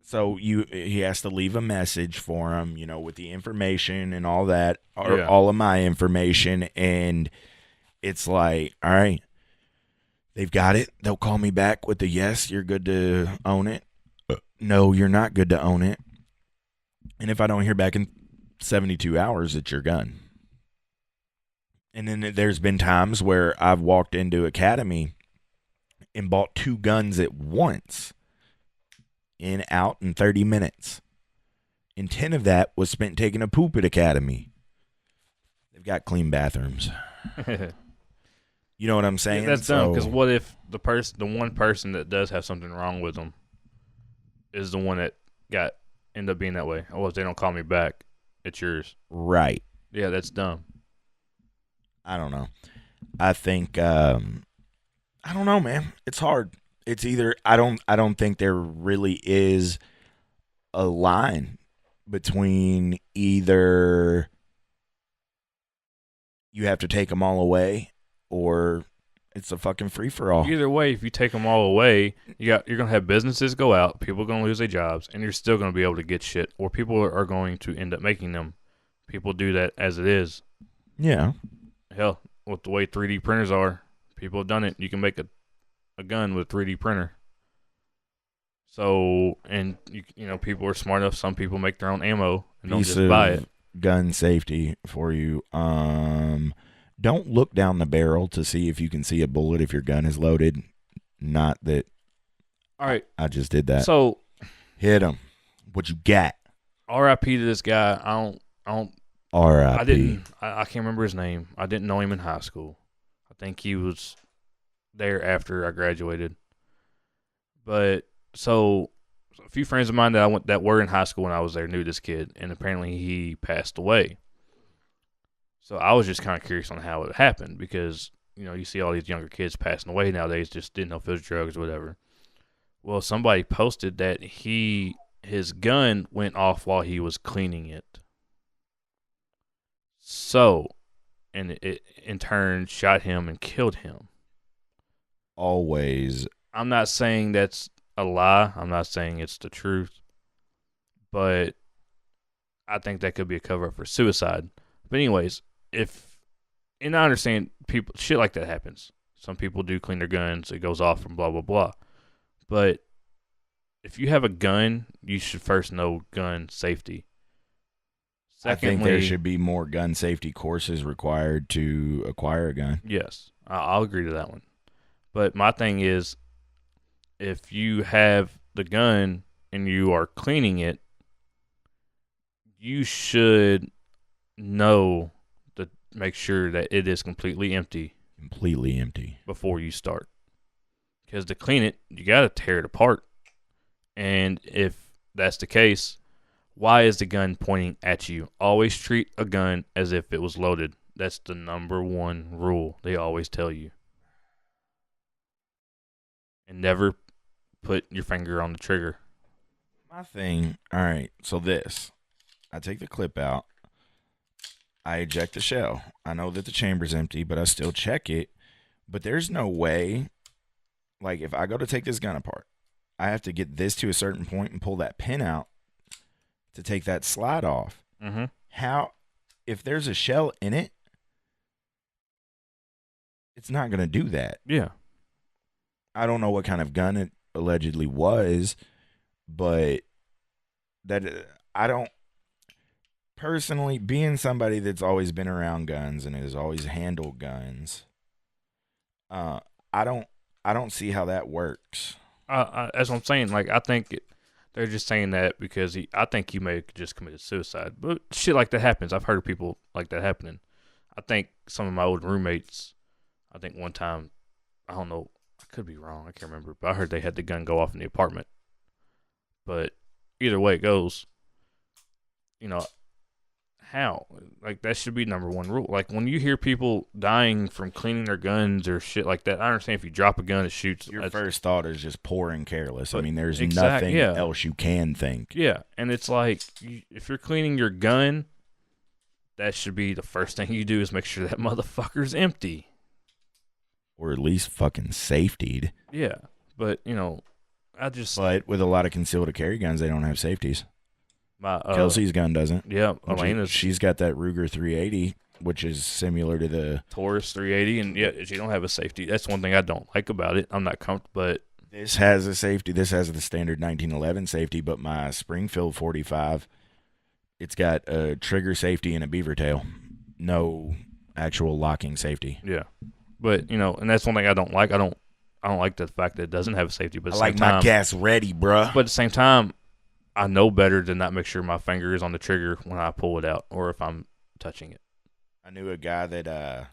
So he has to leave a message for him, with the information and all that, or all of my information. And it's like, all right, they've got it. They'll call me back with the yes, you're good to own it. No, you're not good to own it. And if I don't hear back in 72 hours, it's your gun. And then there's been times where I've walked into Academy and bought 2 guns at once, in, out in 30 minutes. And 10 of that was spent taking a poop at Academy. They've got clean bathrooms. You know what I'm saying? Yeah, that's dumb, because what if the one person that does have something wrong with them is the one that end up being that way? Oh, if they don't call me back, it's yours. Right. Yeah, that's dumb. I don't know. I think I don't know, man. It's hard. It's either I don't think there really is a line between either you have to take them all away or it's a fucking free for all. Either way, if you take them all away, you're gonna have businesses go out, people are gonna lose their jobs, and you're still gonna be able to get shit, or people are going to end up making them. People do that as it is. Yeah. Hell, with the way 3D printers are, people have done it. You can make a gun with a 3D printer. So, and people are smart enough. Some people make their own ammo and don't just buy it. Gun safety for you. Don't look down the barrel to see if you can see a bullet if your gun is loaded. Not that. All right. I just did that. So, hit him. What you got? R.I.P. to this guy. I don't. R.I.P. I can't remember his name. I didn't know him in high school. I think he was there after I graduated. But so a few friends of mine that were in high school when I was there knew this kid, and apparently he passed away. So I was just kind of curious on how it happened because you see all these younger kids passing away nowadays, just didn't know if it was drugs or whatever. Well, somebody posted that his gun went off while he was cleaning it. So, and it in turn shot him and killed him. Always. I'm not saying that's a lie. I'm not saying it's the truth. But I think that could be a cover up for suicide. But anyways, and I understand people shit like that happens. Some people do clean their guns, it goes off and blah blah blah. But if you have a gun, you should first know gun safety. I think there should be more gun safety courses required to acquire a gun. Yes, I'll agree to that one. But my thing is, if you have the gun and you are cleaning it, you should know to make sure that it is completely empty. Completely empty. Before you start. Because to clean it, you got to tear it apart. And if that's the case, why is the gun pointing at you? Always treat a gun as if it was loaded. That's the number one rule they always tell you. And never put your finger on the trigger. My thing, all right, so I take the clip out. I eject the shell. I know that the chamber's empty, but I still check it. But there's no way, like if I go to take this gun apart, I have to get this to a certain point and pull that pin out to take that slide off. Mm-hmm. How, if there's a shell in it, it's not going to do that. Yeah. I don't know what kind of gun it allegedly was, but I don't. Personally, being somebody that's always been around guns and has always handled guns, I don't see how that works. As I'm saying, like I think they're just saying that because I think he may have just committed suicide. But shit like that happens. I've heard of people like that happening. I think some of my old roommates. I think one time, I don't know, I could be wrong. I can't remember, but I heard they had the gun go off in the apartment. But either way it goes, how? Like, that should be number one rule. Like, when you hear people dying from cleaning their guns or shit like that, I understand if you drop a gun, it shoots. Your first thought is just poor and careless. I mean, there's nothing else you can think. Yeah, and it's like, if you're cleaning your gun, that should be the first thing you do is make sure that motherfucker's empty. Or at least fucking safetied. Yeah, but, But with a lot of concealed carry guns, they don't have safeties. Kelsey's gun doesn't. Yeah, Elena's. She's got that Ruger 380, which is similar to the Taurus 380, and yeah, she don't have a safety. That's one thing I don't like about it. I'm not comfortable, but this has a safety. This has the standard 1911 safety, but my Springfield 45, it's got a trigger safety and a beaver tail. No actual locking safety. Yeah, but and that's one thing I don't like. I don't like the fact that it doesn't have a safety. But I like my gas ready, bruh. But at the same time, I know better to not make sure my finger is on the trigger when I pull it out or if I'm touching it. I knew a guy that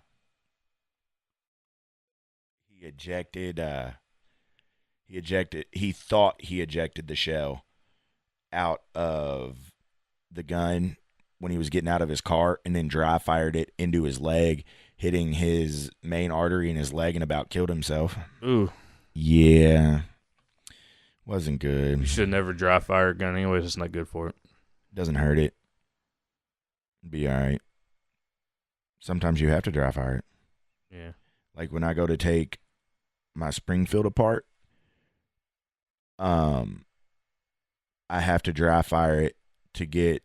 he thought he ejected the shell out of the gun when he was getting out of his car and then dry fired it into his leg, hitting his main artery in his leg and about killed himself. Ooh. Yeah. Wasn't good. You should never dry fire a gun anyways. It's not good for it. Doesn't hurt it. Be all right. Sometimes you have to dry fire it. Yeah. Like when I go to take my Springfield apart, I have to dry fire it to get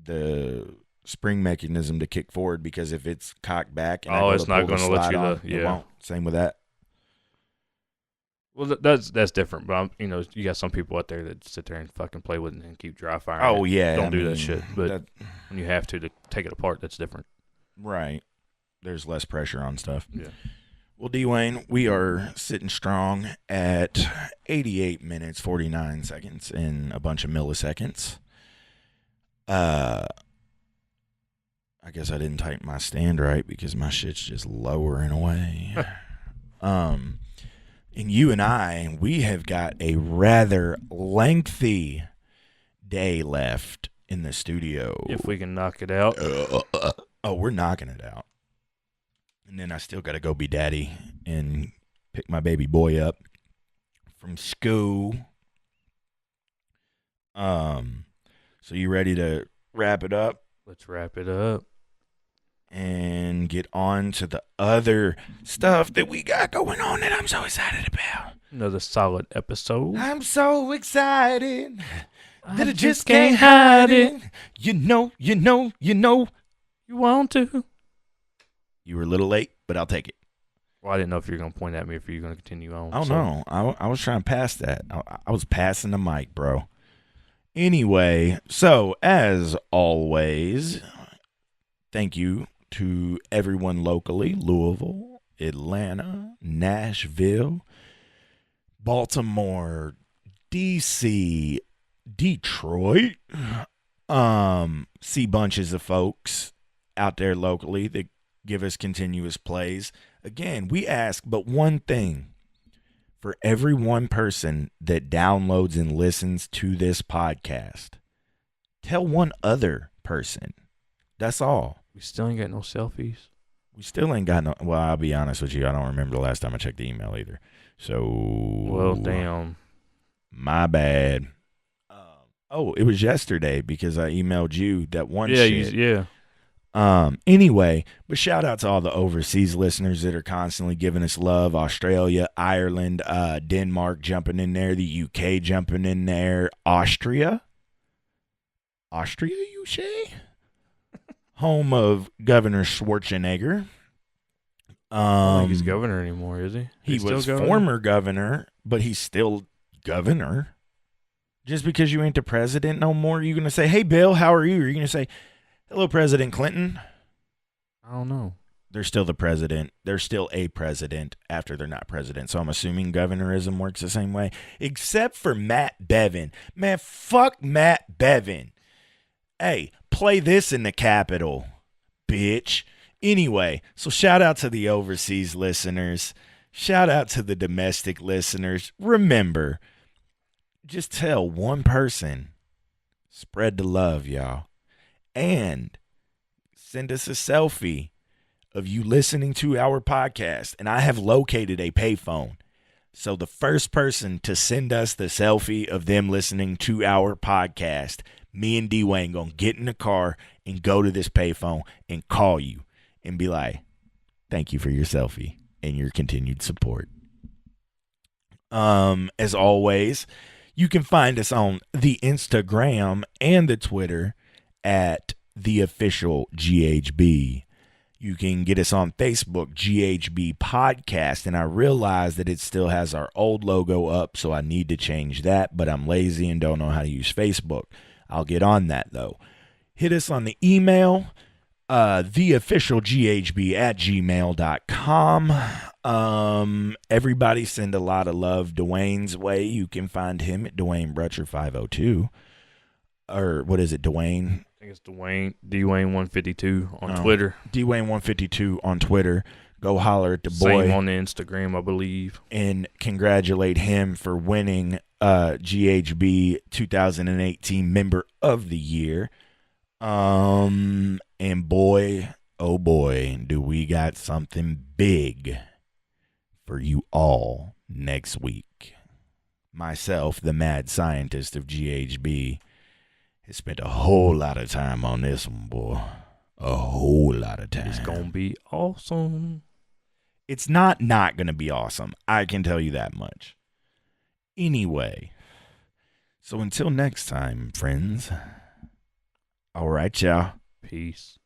the spring mechanism to kick forward, because if it's cocked back and it's not going to let you. It won't. Same with that. Well, that's different, but you got some people out there that sit there and fucking play with it and keep dry firing. Oh yeah, don't do that shit. But when you have to take it apart, that's different. Right. There's less pressure on stuff. Yeah. Well, DeWayne, we are sitting strong at 88 minutes 49 seconds in a bunch of milliseconds. I guess I didn't tighten my stand right because my shit's just lowering away. And you and I, we have got a rather lengthy day left in the studio. If we can knock it out. We're knocking it out. And then I still got to go be daddy and pick my baby boy up from school. So you ready to wrap it up? Let's wrap it up. and get on to the other stuff that we got going on that I'm so excited about. Another solid episode. I'm so excited that I just can't hide it. You know. You want to? You were a little late, but I'll take it. Well, I didn't know if you were going to point at me or if you were going to continue on. Oh, no. I was trying to pass that. I was passing the mic, bro. Anyway, so as always, thank you to everyone locally, Louisville, Atlanta, Nashville, Baltimore, DC, Detroit. See bunches of folks out there locally that give us continuous plays. Again, we ask but one thing. For every one person that downloads and listens to this podcast, tell one other person. That's all. We still ain't got no selfies. We still ain't got no. Well, I'll be honest with you. I don't remember the last time I checked the email either. So. Well, damn. My bad. It was yesterday because I emailed you that one shit. Yeah. Anyway, but shout out to all the overseas listeners that are constantly giving us love. Australia, Ireland, Denmark jumping in there, the UK jumping in there, Austria, you say? Home of Governor Schwarzenegger. I don't think he's governor anymore, is he? He He's was still governor? former governor, but he's still governor. Just because you ain't the president no more, you're going to say, hey, Bill, how are you? You're going to say, hello, President Clinton. I don't know. They're still the president. They're still a president after they're not president. So I'm assuming governorism works the same way. Except for Matt Bevin. Man, fuck Matt Bevin. Hey, play this in the Capitol, bitch. Anyway, so shout out to the overseas listeners. Shout out to the domestic listeners. Remember, just tell one person. Spread the love, y'all. And send us a selfie of you listening to our podcast. And I have located a payphone. So the first person to send us the selfie of them listening to our podcast, me and DeWayne gonna get in the car and go to this payphone and call you and be like, thank you for your selfie and your continued support. As always, you can find us on the Instagram and the Twitter at the official GHB. You can get us on Facebook, GHB Podcast, and I realize that it still has our old logo up, so I need to change that, but I'm lazy and don't know how to use Facebook. I'll get on that, though. Hit us on the email, theofficialghb@gmail.com. Everybody send a lot of love DeWayne's way. You can find him at Dwayne Brutcher 502. Or what is it, Dwayne? I think it's D-Wayne152 on Twitter. D-Wayne152 on Twitter. Go holler at the boy. Same on the Instagram, I believe. And congratulate him for winning GHB 2018 Member of the Year. And boy, oh boy, do we got something big for you all next week. Myself, the mad scientist of GHB, has spent a whole lot of time on this one, boy. A whole lot of time. It's going to be awesome. It's not going to be awesome. I can tell you that much. Anyway, so until next time, friends. All right, y'all. Peace.